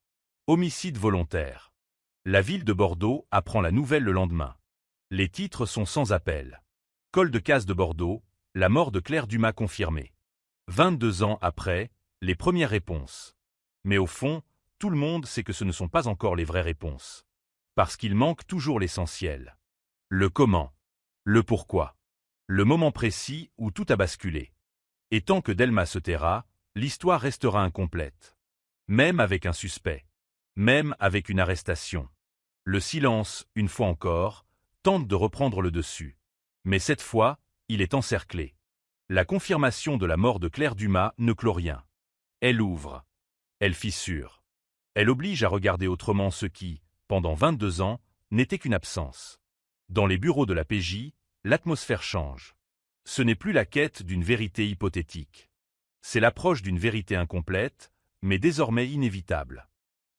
Homicide volontaire. La ville de Bordeaux apprend la nouvelle le lendemain. Les titres sont sans appel. Col de Case de Bordeaux, la mort de Claire Dumas confirmée. 22 ans après, les premières réponses. Mais au fond, tout le monde sait que ce ne sont pas encore les vraies réponses. Parce qu'il manque toujours l'essentiel. Le comment. Le pourquoi. Le moment précis où tout a basculé. Et tant que Delma se taira, l'histoire restera incomplète. Même avec un suspect. Même avec une arrestation. Le silence, une fois encore, tente de reprendre le dessus. Mais cette fois, il est encerclé. La confirmation de la mort de Claire Dumas ne clôt rien. Elle ouvre. Elle fissure. Elle oblige à regarder autrement ce qui, pendant 22 ans, n'était qu'une absence. Dans les bureaux de la PJ, l'atmosphère change. Ce n'est plus la quête d'une vérité hypothétique. C'est l'approche d'une vérité incomplète, mais désormais inévitable.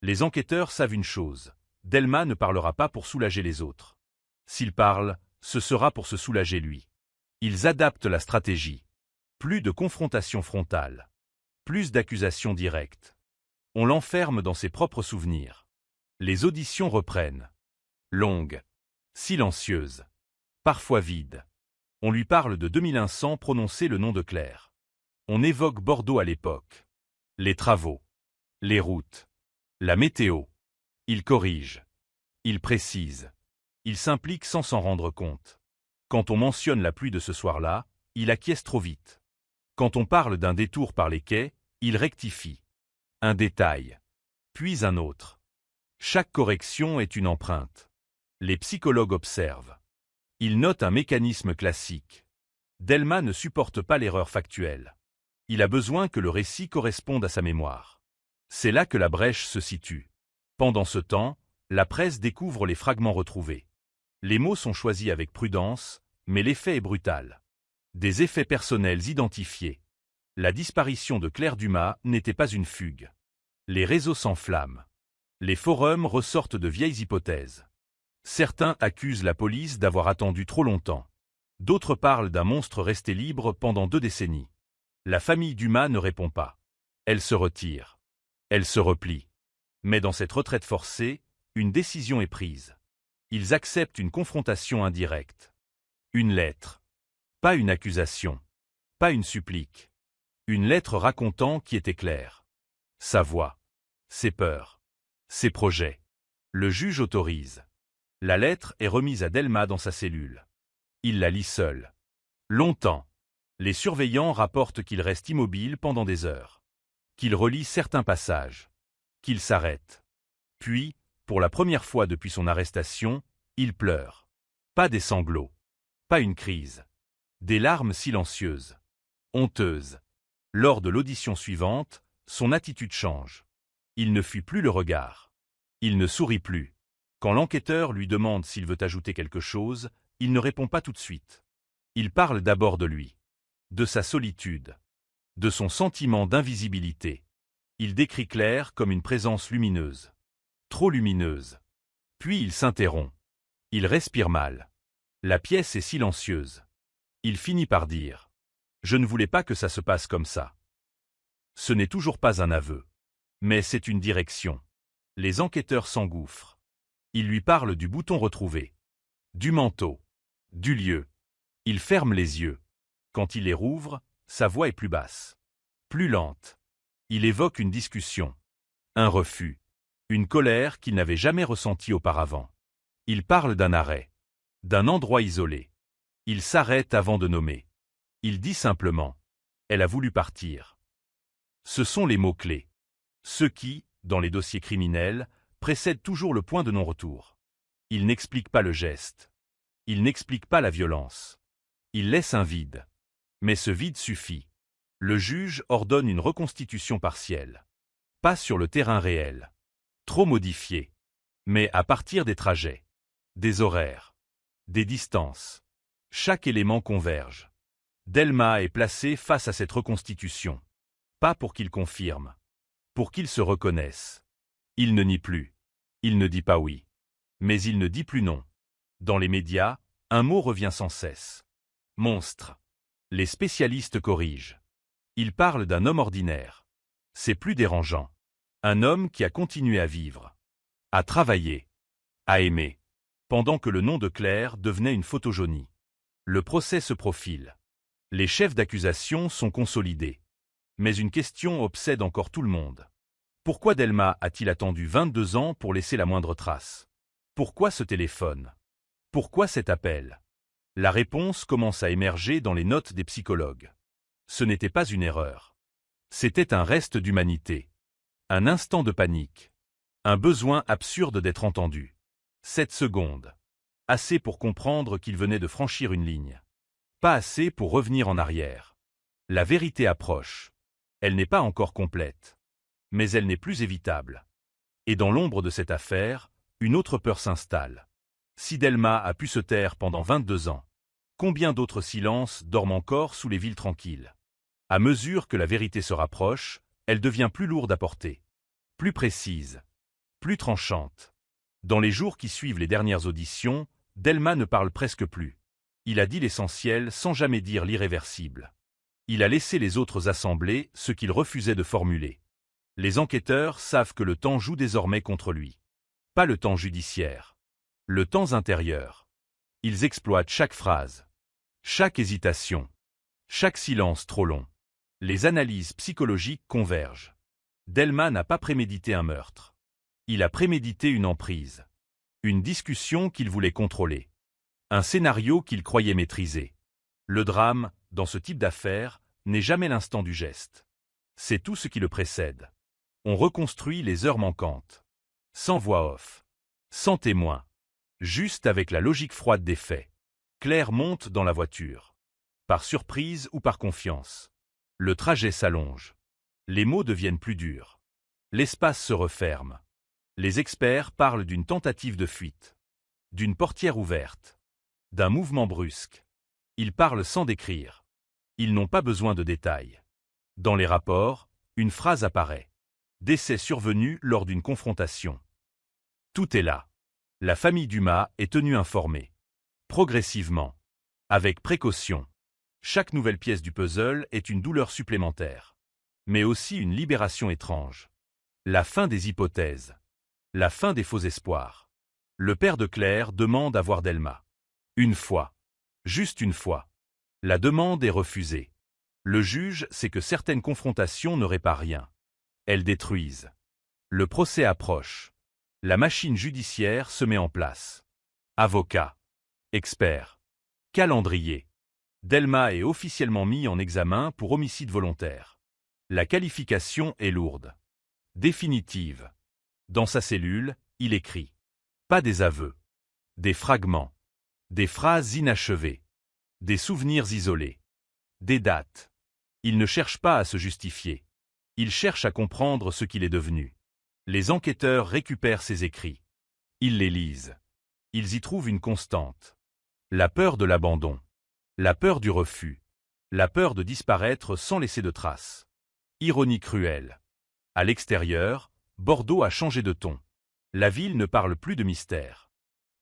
Les enquêteurs savent une chose. Delma ne parlera pas pour soulager les autres. S'il parle, ce sera pour se soulager lui. Ils adaptent la stratégie. Plus de confrontation frontale. Plus d'accusations directes. On l'enferme dans ses propres souvenirs. Les auditions reprennent. Longues. Silencieuses. Parfois vides. On lui parle de 2001 sans prononcer le nom de Claire. On évoque Bordeaux à l'époque. Les travaux. Les routes. La météo. Il corrige. Il précise. Il s'implique sans s'en rendre compte. Quand on mentionne la pluie de ce soir-là, il acquiesce trop vite. Quand on parle d'un détour par les quais, il rectifie. Un détail. Puis un autre. Chaque correction est une empreinte. Les psychologues observent. Ils notent un mécanisme classique. Delma ne supporte pas l'erreur factuelle. Il a besoin que le récit corresponde à sa mémoire. C'est là que la brèche se situe. Pendant ce temps, la presse découvre les fragments retrouvés. Les mots sont choisis avec prudence, mais l'effet est brutal. Des effets personnels identifiés. La disparition de Claire Dumas n'était pas une fugue. Les réseaux s'enflamment. Les forums ressortent de vieilles hypothèses. Certains accusent la police d'avoir attendu trop longtemps. D'autres parlent d'un monstre resté libre pendant 2 décennies. La famille Dumas ne répond pas. Elle se retire. Elle se replie. Mais dans cette retraite forcée, une décision est prise. Ils acceptent une confrontation indirecte. Une lettre. Pas une accusation. Pas une supplique. Une lettre racontant qui était Claire. Sa voix. Ses peurs. Ses projets. Le juge autorise. La lettre est remise à Delma dans sa cellule. Il la lit seul. Longtemps. Les surveillants rapportent qu'il reste immobile pendant des heures. Qu'il relit certains passages. Qu'il s'arrête. Puis, pour la première fois depuis son arrestation, il pleure. Pas des sanglots. Pas une crise. Des larmes silencieuses. Honteuses. Lors de l'audition suivante, son attitude change. Il ne fuit plus le regard. Il ne sourit plus. Quand l'enquêteur lui demande s'il veut ajouter quelque chose, il ne répond pas tout de suite. Il parle d'abord de lui. De sa solitude. De son sentiment d'invisibilité. Il décrit Claire comme une présence lumineuse. Trop lumineuse. Puis il s'interrompt. Il respire mal. La pièce est silencieuse. Il finit par dire « Je ne voulais pas que ça se passe comme ça ». Ce n'est toujours pas un aveu. Mais c'est une direction. Les enquêteurs s'engouffrent. Ils lui parlent du bouton retrouvé. Du manteau. Du lieu. Il ferme les yeux. Quand il les rouvre, sa voix est plus basse. Plus lente. Il évoque une discussion. Un refus. Une colère qu'il n'avait jamais ressentie auparavant. Il parle d'un arrêt. D'un endroit isolé. Il s'arrête avant de nommer. Il dit simplement « Elle a voulu partir ». Ce sont les mots-clés. Ceux qui, dans les dossiers criminels, précèdent toujours le point de non-retour. Il n'explique pas le geste. Il n'explique pas la violence. Il laisse un vide. Mais ce vide suffit. Le juge ordonne une reconstitution partielle. Pas sur le terrain réel. Trop modifié. Mais à partir des trajets. Des horaires. Des distances. Chaque élément converge. Delma est placé face à cette reconstitution. Pas pour qu'il confirme. Pour qu'il se reconnaisse. Il ne nie plus. Il ne dit pas oui. Mais il ne dit plus non. Dans les médias, un mot revient sans cesse. Monstre. Les spécialistes corrigent. Ils parlent d'un homme ordinaire. C'est plus dérangeant. Un homme qui a continué à vivre. À travailler. À aimer. pendant que le nom de Claire devenait une photogénie. Le procès se profile. Les chefs d'accusation sont consolidés. Mais une question obsède encore tout le monde. Pourquoi Delma a-t-il attendu 22 ans pour laisser la moindre trace? Pourquoi ce téléphone? Pourquoi cet appel? La réponse commence à émerger dans les notes des psychologues. Ce n'était pas une erreur. C'était un reste d'humanité. Un instant de panique. Un besoin absurde d'être entendu. 7 secondes. Assez pour comprendre qu'il venait de franchir une ligne. Pas assez pour revenir en arrière. La vérité approche. Elle n'est pas encore complète. Mais elle n'est plus évitable. Et dans l'ombre de cette affaire, une autre peur s'installe. Si Delma a pu se taire pendant 22 ans, combien d'autres silences dorment encore sous les villes tranquilles? À mesure que la vérité se rapproche, elle devient plus lourde à porter, plus précise, plus tranchante. Dans les jours qui suivent les dernières auditions, Delma ne parle presque plus. Il a dit l'essentiel sans jamais dire l'irréversible. Il a laissé les autres assembler ce qu'il refusait de formuler. Les enquêteurs savent que le temps joue désormais contre lui. Pas le temps judiciaire. Le temps intérieur. Ils exploitent chaque phrase, chaque hésitation, chaque silence trop long. Les analyses psychologiques convergent. Delma n'a pas prémédité un meurtre. Il a prémédité une emprise. Une discussion qu'il voulait contrôler. Un scénario qu'il croyait maîtriser. Le drame, dans ce type d'affaires, n'est jamais l'instant du geste. C'est tout ce qui le précède. On reconstruit les heures manquantes. Sans voix off. Sans témoin. Juste avec la logique froide des faits. Claire monte dans la voiture. Par surprise ou par confiance. Le trajet s'allonge. Les mots deviennent plus durs. L'espace se referme. Les experts parlent d'une tentative de fuite. D'une portière ouverte. D'un mouvement brusque. Ils parlent sans décrire. Ils n'ont pas besoin de détails. Dans les rapports, une phrase apparaît. Décès survenu lors d'une confrontation. Tout est là. La famille Dumas est tenue informée. Progressivement. Avec précaution. Chaque nouvelle pièce du puzzle est une douleur supplémentaire. Mais aussi une libération étrange. La fin des hypothèses. La fin des faux espoirs. Le père de Claire demande à voir Delma. Une fois. Juste une fois. La demande est refusée. Le juge sait que certaines confrontations ne réparent rien. Elles détruisent. Le procès approche. La machine judiciaire se met en place. Avocat. Expert. Calendrier. Delma est officiellement mis en examen pour homicide volontaire. La qualification est lourde. Définitive. Dans sa cellule, il écrit. Pas des aveux. Des fragments. Des phrases inachevées. Des souvenirs isolés. Des dates. Il ne cherche pas à se justifier. Il cherche à comprendre ce qu'il est devenu. Les enquêteurs récupèrent ses écrits. Ils les lisent. Ils y trouvent une constante. La peur de l'abandon. La peur du refus. La peur de disparaître sans laisser de traces. Ironie cruelle. À l'extérieur, Bordeaux a changé de ton. La ville ne parle plus de mystère.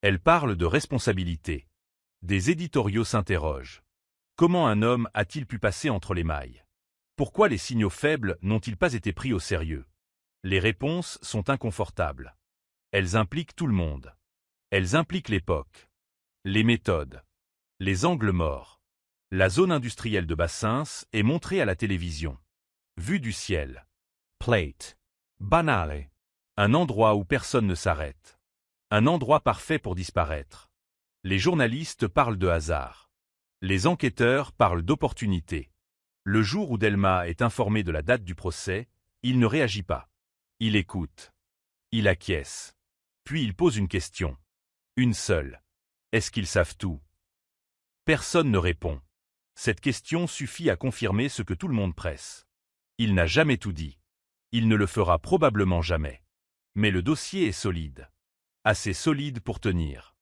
Elle parle de responsabilité. Des éditoriaux s'interrogent. Comment un homme a-t-il pu passer entre les mailles? Pourquoi les signaux faibles n'ont-ils pas été pris au sérieux? Les réponses sont inconfortables. Elles impliquent tout le monde. Elles impliquent l'époque. Les méthodes. Les angles morts. La zone industrielle de Bassins est montrée à la télévision. Vue du ciel. Plate. Banale. Un endroit où personne ne s'arrête. Un endroit parfait pour disparaître. Les journalistes parlent de hasard. Les enquêteurs parlent d'opportunité. Le jour où Delma est informé de la date du procès, il ne réagit pas. Il écoute. Il acquiesce. Puis il pose une question. Une seule. Est-ce qu'ils savent tout? Personne ne répond. Cette question suffit à confirmer ce que tout le monde presse. Il n'a jamais tout dit. Il ne le fera probablement jamais. Mais le dossier est solide. Assez solide pour tenir.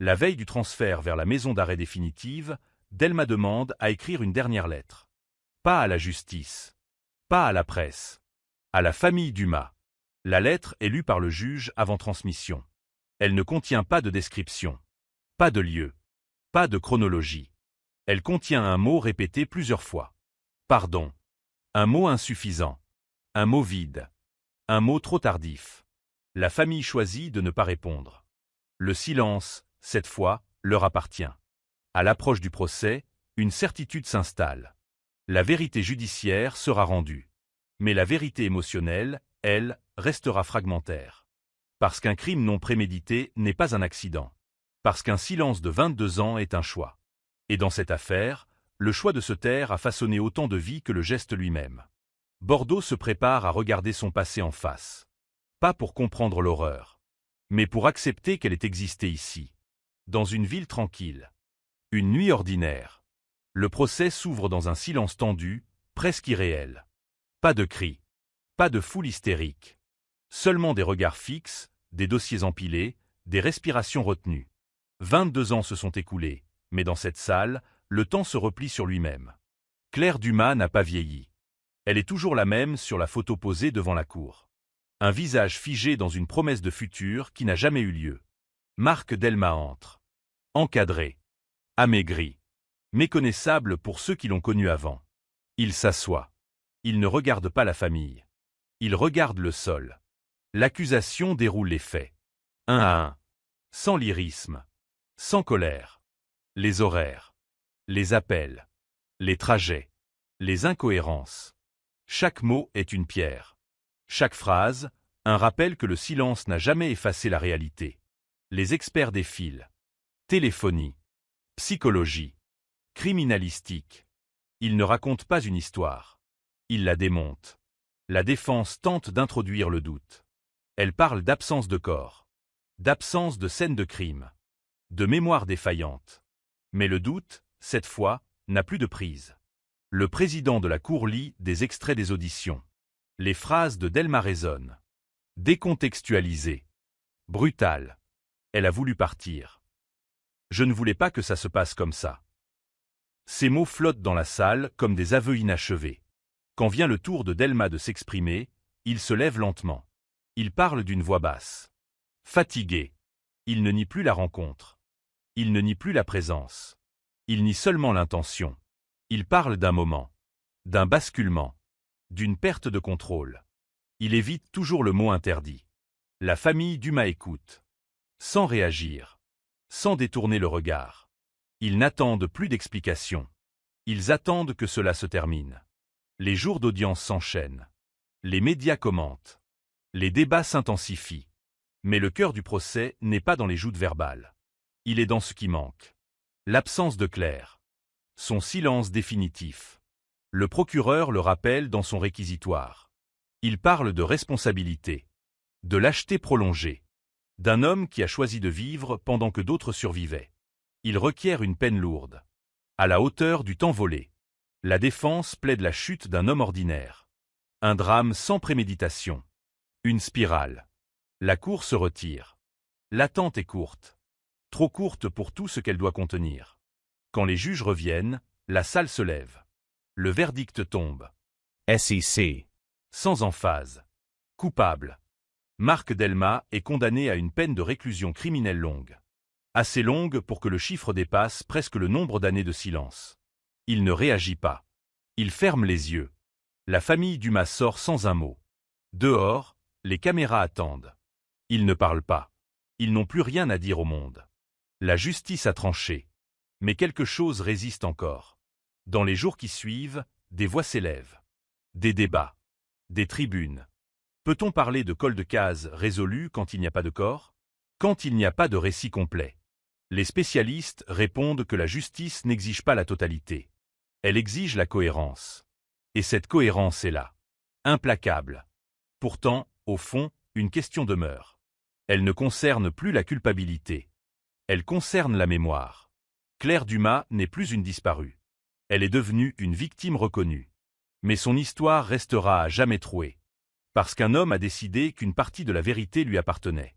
La veille du transfert vers la maison d'arrêt définitive, Delma demande à écrire une dernière lettre. Pas à la justice. Pas à la presse. À la famille Dumas. La lettre est lue par le juge avant transmission. Elle ne contient pas de description. Pas de lieu. Pas de chronologie. Elle contient un mot répété plusieurs fois. Pardon. Un mot insuffisant. Un mot vide. Un mot trop tardif. La famille choisit de ne pas répondre. Le silence cette fois, leur appartient. À l'approche du procès, une certitude s'installe. La vérité judiciaire sera rendue. Mais la vérité émotionnelle, elle, restera fragmentaire. Parce qu'un crime non prémédité n'est pas un accident. Parce qu'un silence de 22 ans est un choix. Et dans cette affaire, le choix de se taire a façonné autant de vies que le geste lui-même. Bordeaux se prépare à regarder son passé en face. Pas pour comprendre l'horreur, mais pour accepter qu'elle ait existé ici. Dans une ville tranquille. Une nuit ordinaire. Le procès s'ouvre dans un silence tendu, presque irréel. Pas de cris. Pas de foule hystérique. Seulement des regards fixes, des dossiers empilés, des respirations retenues. 22 ans se sont écoulés, mais dans cette salle, le temps se replie sur lui-même. Claire Dumas n'a pas vieilli. Elle est toujours la même sur la photo posée devant la cour. Un visage figé dans une promesse de futur qui n'a jamais eu lieu. Marc Delmas entre. Encadré. Amaigri. Méconnaissable pour ceux qui l'ont connu avant. Il s'assoit. Il ne regarde pas la famille. Il regarde le sol. L'accusation déroule les faits. Un à un. Sans lyrisme. Sans colère. Les horaires. Les appels. Les trajets. Les incohérences. Chaque mot est une pierre. Chaque phrase, un rappel que le silence n'a jamais effacé la réalité. Les experts défilent. Téléphonie. Psychologie. Criminalistique. Ils ne racontent pas une histoire. Ils la démontent. La défense tente d'introduire le doute. Elle parle d'absence de corps. D'absence de scène de crime. De mémoire défaillante. Mais le doute, cette fois, n'a plus de prise. Le président de la Cour lit des extraits des auditions. Les phrases de Delmas résonnent. Décontextualisées. Brutales. Elle a voulu partir. Je ne voulais pas que ça se passe comme ça. Ces mots flottent dans la salle comme des aveux inachevés. Quand vient le tour de Delmas de s'exprimer, il se lève lentement. Il parle d'une voix basse. Fatigué. Il ne nie plus la rencontre. Il ne nie plus la présence. Il nie seulement l'intention. Il parle d'un moment. D'un basculement. D'une perte de contrôle. Il évite toujours le mot interdit. La famille Dumas écoute. Sans réagir. Sans détourner le regard. Ils n'attendent plus d'explications. Ils attendent que cela se termine. Les jours d'audience s'enchaînent. Les médias commentent. Les débats s'intensifient. Mais le cœur du procès n'est pas dans les joutes verbales. Il est dans ce qui manque. L'absence de Claire. Son silence définitif. Le procureur le rappelle dans son réquisitoire. Il parle de responsabilité. De lâcheté prolongée. D'un homme qui a choisi de vivre pendant que d'autres survivaient. Il requiert une peine lourde. À la hauteur du temps volé. La défense plaide la chute d'un homme ordinaire. Un drame sans préméditation. Une spirale. La cour se retire. L'attente est courte. Trop courte pour tout ce qu'elle doit contenir. Quand les juges reviennent, la salle se lève. Le verdict tombe. SEC. Sans emphase. Coupable. Marc Delmas est condamné à une peine de réclusion criminelle longue. Assez longue pour que le chiffre dépasse presque le nombre d'années de silence. Il ne réagit pas. Il ferme les yeux. La famille Dumas sort sans un mot. Dehors, les caméras attendent. Ils ne parlent pas. Ils n'ont plus rien à dire au monde. La justice a tranché. Mais quelque chose résiste encore. Dans les jours qui suivent, des voix s'élèvent. Des débats. Des tribunes. Peut-on parler de col de case résolu quand il n'y a pas de corps? Quand il n'y a pas de récit complet? Les spécialistes répondent que la justice n'exige pas la totalité. Elle exige la cohérence. Et cette cohérence est là. Implacable. Pourtant, au fond, une question demeure. Elle ne concerne plus la culpabilité. Elle concerne la mémoire. Claire Dumas n'est plus une disparue. Elle est devenue une victime reconnue. Mais son histoire restera à jamais trouée. Parce qu'un homme a décidé qu'une partie de la vérité lui appartenait.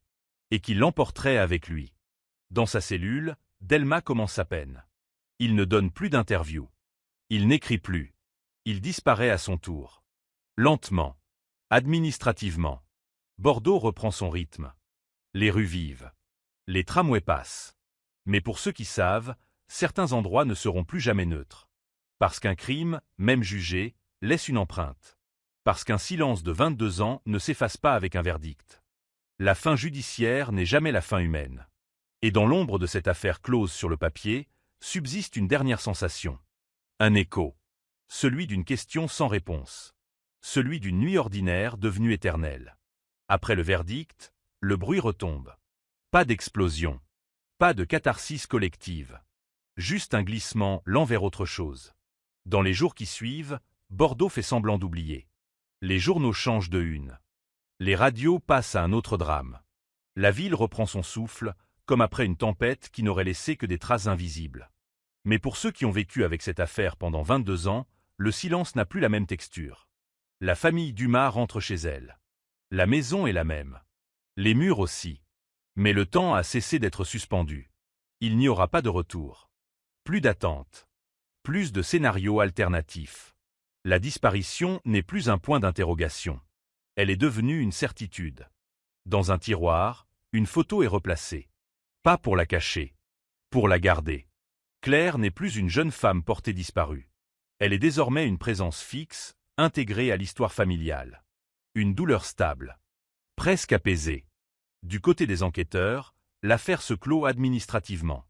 Et qu'il l'emporterait avec lui. Dans sa cellule, Delmas commence à peine. Il ne donne plus d'interviews. Il n'écrit plus. Il disparaît à son tour. Lentement. Administrativement. Bordeaux reprend son rythme. Les rues vivent. Les tramways passent. Mais pour ceux qui savent, certains endroits ne seront plus jamais neutres. Parce qu'un crime, même jugé, laisse une empreinte. Parce qu'un silence de 22 ans ne s'efface pas avec un verdict. La fin judiciaire n'est jamais la fin humaine. Et dans l'ombre de cette affaire close sur le papier, subsiste une dernière sensation. Un écho. Celui d'une question sans réponse. Celui d'une nuit ordinaire devenue éternelle. Après le verdict, le bruit retombe. Pas d'explosion. Pas de catharsis collective. Juste un glissement lent vers autre chose. Dans les jours qui suivent, Bordeaux fait semblant d'oublier. Les journaux changent de une. Les radios passent à un autre drame. La ville reprend son souffle, comme après une tempête qui n'aurait laissé que des traces invisibles. Mais pour ceux qui ont vécu avec cette affaire pendant 22 ans, le silence n'a plus la même texture. La famille Dumas rentre chez elle. La maison est la même. Les murs aussi. Mais le temps a cessé d'être suspendu. Il n'y aura pas de retour. Plus d'attente. Plus de scénarios alternatifs. La disparition n'est plus un point d'interrogation. Elle est devenue une certitude. Dans un tiroir, une photo est replacée. Pas pour la cacher. Pour la garder. Claire n'est plus une jeune femme portée disparue. Elle est désormais une présence fixe, intégrée à l'histoire familiale. Une douleur stable. Presque apaisée. Du côté des enquêteurs, l'affaire se clôt administrativement.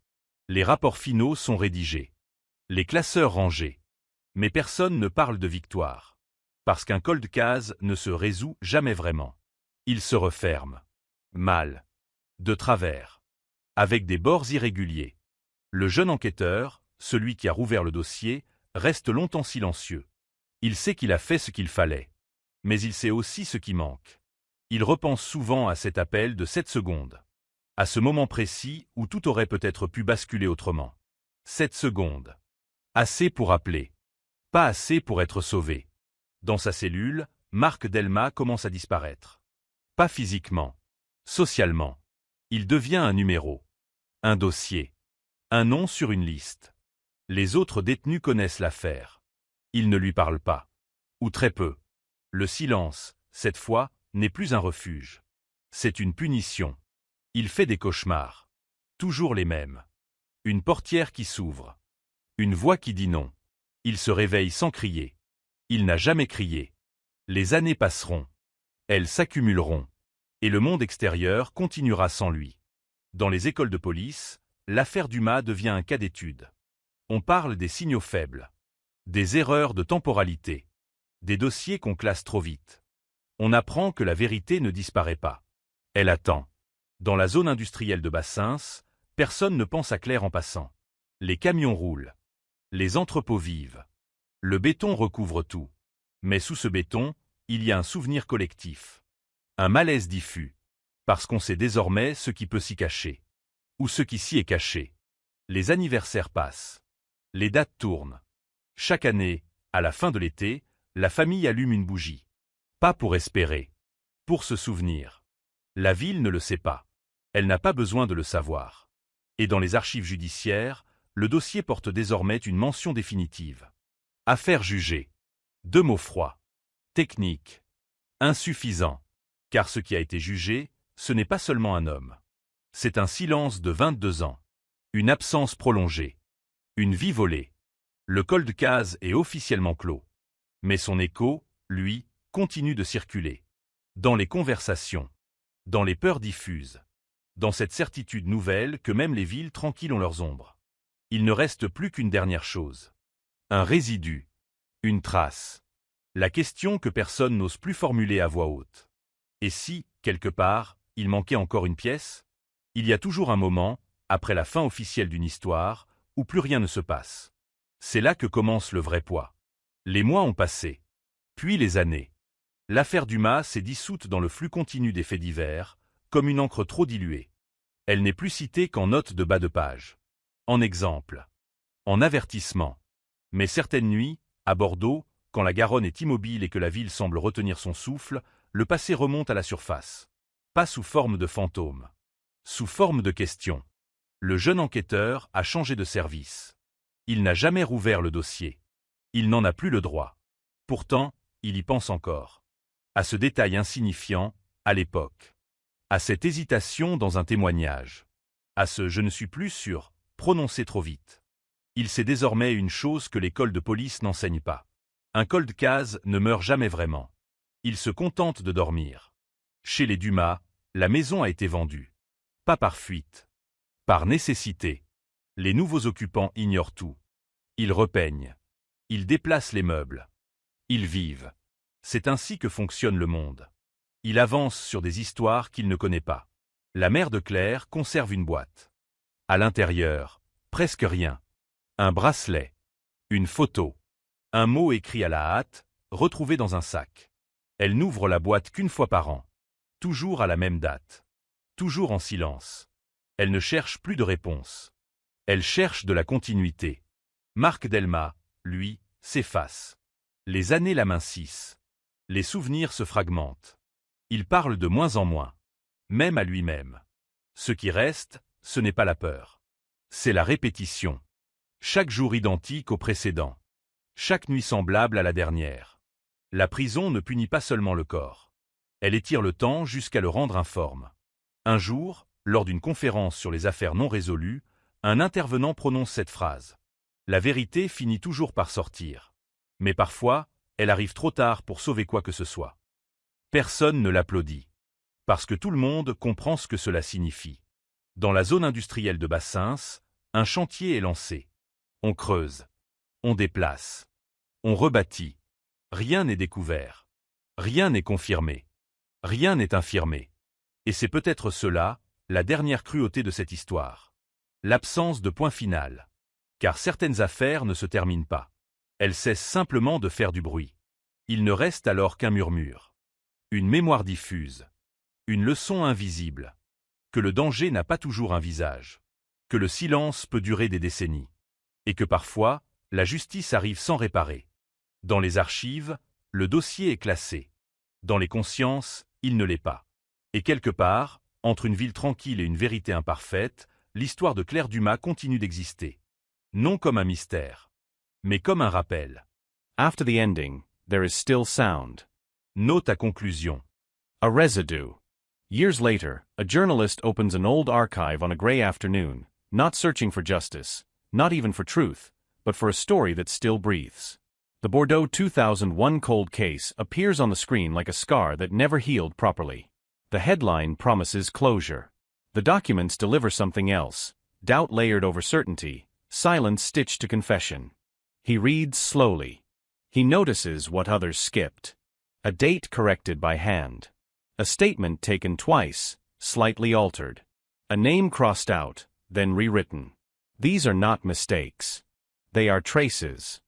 Les rapports finaux sont rédigés. Les classeurs rangés. Mais personne ne parle de victoire. Parce qu'un cold case ne se résout jamais vraiment. Il se referme. Mal. De travers. Avec des bords irréguliers. Le jeune enquêteur, celui qui a rouvert le dossier, reste longtemps silencieux. Il sait qu'il a fait ce qu'il fallait. Mais il sait aussi ce qui manque. Il repense souvent à cet appel de 7 secondes. À ce moment précis où tout aurait peut-être pu basculer autrement. 7 secondes. Assez pour appeler. Pas assez pour être sauvé. Dans sa cellule, Marc Delmas commence à disparaître. Pas physiquement. Socialement. Il devient un numéro. Un dossier. Un nom sur une liste. Les autres détenus connaissent l'affaire. Ils ne lui parlent pas. Ou très peu. Le silence, cette fois, n'est plus un refuge. C'est une punition. Il fait des cauchemars. Toujours les mêmes. Une portière qui s'ouvre. Une voix qui dit non. Il se réveille sans crier. Il n'a jamais crié. Les années passeront. Elles s'accumuleront. Et le monde extérieur continuera sans lui. Dans les écoles de police, l'affaire Dumas devient un cas d'étude. On parle des signaux faibles. Des erreurs de temporalité. Des dossiers qu'on classe trop vite. On apprend que la vérité ne disparaît pas. Elle attend. Dans la zone industrielle de Bassins, personne ne pense à Claire en passant. Les camions roulent. Les entrepôts vivent. Le béton recouvre tout. Mais sous ce béton, il y a un souvenir collectif. Un malaise diffus. Parce qu'on sait désormais ce qui peut s'y cacher. Ou ce qui s'y est caché. Les anniversaires passent. Les dates tournent. Chaque année, à la fin de l'été, la famille allume une bougie. Pas pour espérer. Pour se souvenir. La ville ne le sait pas. Elle n'a pas besoin de le savoir. Et dans les archives judiciaires, le dossier porte désormais une mention définitive. Affaire jugée. 2 mots froids. Technique. Insuffisant. Car ce qui a été jugé, ce n'est pas seulement un homme. C'est un silence de 22 ans. Une absence prolongée. Une vie volée. Le cold case est officiellement clos. Mais son écho, lui, continue de circuler. Dans les conversations. Dans les peurs diffuses. Dans cette certitude nouvelle que même les villes tranquilles ont leurs ombres. Il ne reste plus qu'une dernière chose. Un résidu. Une trace. La question que personne n'ose plus formuler à voix haute. Et si, quelque part, il manquait encore une pièce? Il y a toujours un moment, après la fin officielle d'une histoire, où plus rien ne se passe. C'est là que commence le vrai poids. Les mois ont passé. Puis les années. L'affaire Dumas s'est dissoute dans le flux continu des faits divers, comme une encre trop diluée. Elle n'est plus citée qu'en note de bas de page. En exemple. En avertissement. Mais certaines nuits, à Bordeaux, quand la Garonne est immobile et que la ville semble retenir son souffle, le passé remonte à la surface. Pas sous forme de fantôme. Sous forme de question. Le jeune enquêteur a changé de service. Il n'a jamais rouvert le dossier. Il n'en a plus le droit. Pourtant, il y pense encore. À ce détail insignifiant, à l'époque. À cette hésitation dans un témoignage. À ce « je ne suis plus sûr » prononcé trop vite. Il sait désormais une chose que l'école de police n'enseigne pas. Un cold case ne meurt jamais vraiment. Il se contente de dormir. Chez les Dumas, la maison a été vendue. Pas par fuite. Par nécessité. Les nouveaux occupants ignorent tout. Ils repeignent. Ils déplacent les meubles. Ils vivent. C'est ainsi que fonctionne le monde. Il avance sur des histoires qu'il ne connaît pas. La mère de Claire conserve une boîte. À l'intérieur, presque rien. Un bracelet. Une photo. Un mot écrit à la hâte, retrouvé dans un sac. Elle n'ouvre la boîte qu'une fois par an. Toujours à la même date. Toujours en silence. Elle ne cherche plus de réponse. Elle cherche de la continuité. Marc Delma, lui, s'efface. Les années l'amincissent. Les souvenirs se fragmentent. Il parle de moins en moins. Même à lui-même. Ce qui reste, ce n'est pas la peur. C'est la répétition. Chaque jour identique au précédent. Chaque nuit semblable à la dernière. La prison ne punit pas seulement le corps. Elle étire le temps jusqu'à le rendre informe. Un jour, lors d'une conférence sur les affaires non résolues, un intervenant prononce cette phrase. La vérité finit toujours par sortir. Mais parfois, elle arrive trop tard pour sauver quoi que ce soit. Personne ne l'applaudit. Parce que tout le monde comprend ce que cela signifie. Dans la zone industrielle de Bassins, un chantier est lancé. On creuse. On déplace. On rebâtit. Rien n'est découvert. Rien n'est confirmé. Rien n'est infirmé. Et c'est peut-être cela, la dernière cruauté de cette histoire. L'absence de point final. Car certaines affaires ne se terminent pas. Elles cessent simplement de faire du bruit. Il ne reste alors qu'un murmure. Une mémoire diffuse. Une leçon invisible. Que le danger n'a pas toujours un visage. Que le silence peut durer des décennies. Et que parfois, la justice arrive sans réparer. Dans les archives, le dossier est classé. Dans les consciences, il ne l'est pas. Et quelque part, entre une ville tranquille et une vérité imparfaite, l'histoire de Claire Dumas continue d'exister. Non comme un mystère, mais comme un rappel. After the ending, there is still sound. Note à conclusion. A residue. Years later, a journalist opens an old archive on a gray afternoon, not searching for justice, not even for truth, but for a story that still breathes. The Bordeaux 2001 cold case appears on the screen like a scar that never healed properly. The headline promises closure. The documents deliver something else, doubt layered over certainty, silence stitched to confession. He reads slowly. He notices what others skipped. A date corrected by hand. A statement taken twice, slightly altered. A name crossed out, then rewritten. These are not mistakes. They are traces.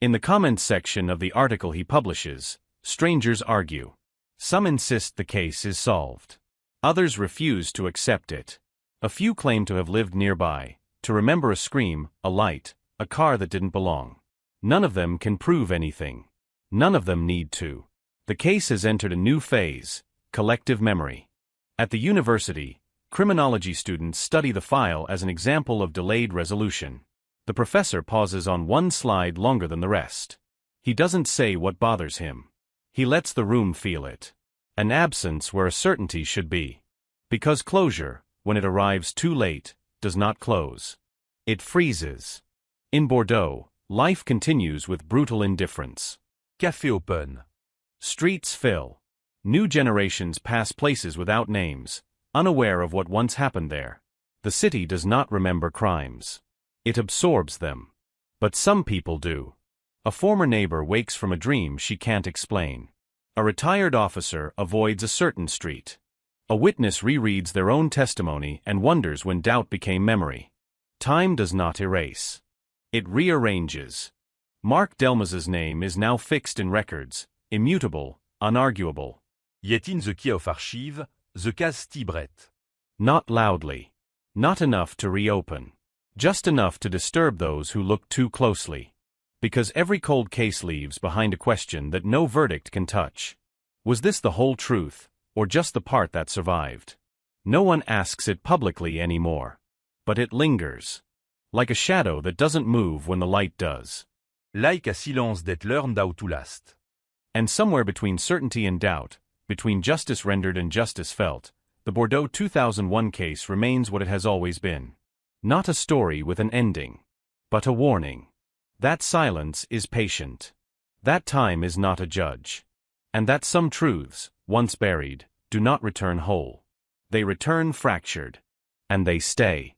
In the comments section of the article he publishes, strangers argue. Some insist the case is solved. Others refuse to accept it. A few claim to have lived nearby, to remember a scream, a light, a car that didn't belong. None of them can prove anything. None of them need to. The case has entered a new phase, collective memory. At the university, criminology students study the file as an example of delayed resolution. The professor pauses on one slide longer than the rest. He doesn't say what bothers him. He lets the room feel it. An absence where a certainty should be. Because closure, when it arrives too late, does not close. It freezes. In Bordeaux, life continues with brutal indifference. Café open. Streets fill. New generations pass places without names, unaware of what once happened there. The city does not remember crimes. It absorbs them. But some people do. A former neighbor wakes from a dream she can't explain. A retired officer avoids a certain street. A witness rereads their own testimony and wonders when doubt became memory. Time does not erase. It rearranges. Marc Delmas's name is now fixed in records, immutable, unarguable. Yet in the key of archive, the case Tibret. Not loudly. Not enough to reopen. Just enough to disturb those who look too closely. Because every cold case leaves behind a question that no verdict can touch. Was this the whole truth, or just the part that survived? No one asks it publicly anymore. But it lingers. Like a shadow that doesn't move when the light does. Like a silence that learned how to last. And somewhere between certainty and doubt, between justice rendered and justice felt, the Bordeaux 2001 case remains what it has always been. Not a story with an ending. But a warning. That silence is patient. That time is not a judge. And that some truths, once buried, do not return whole. They return fractured. And they stay.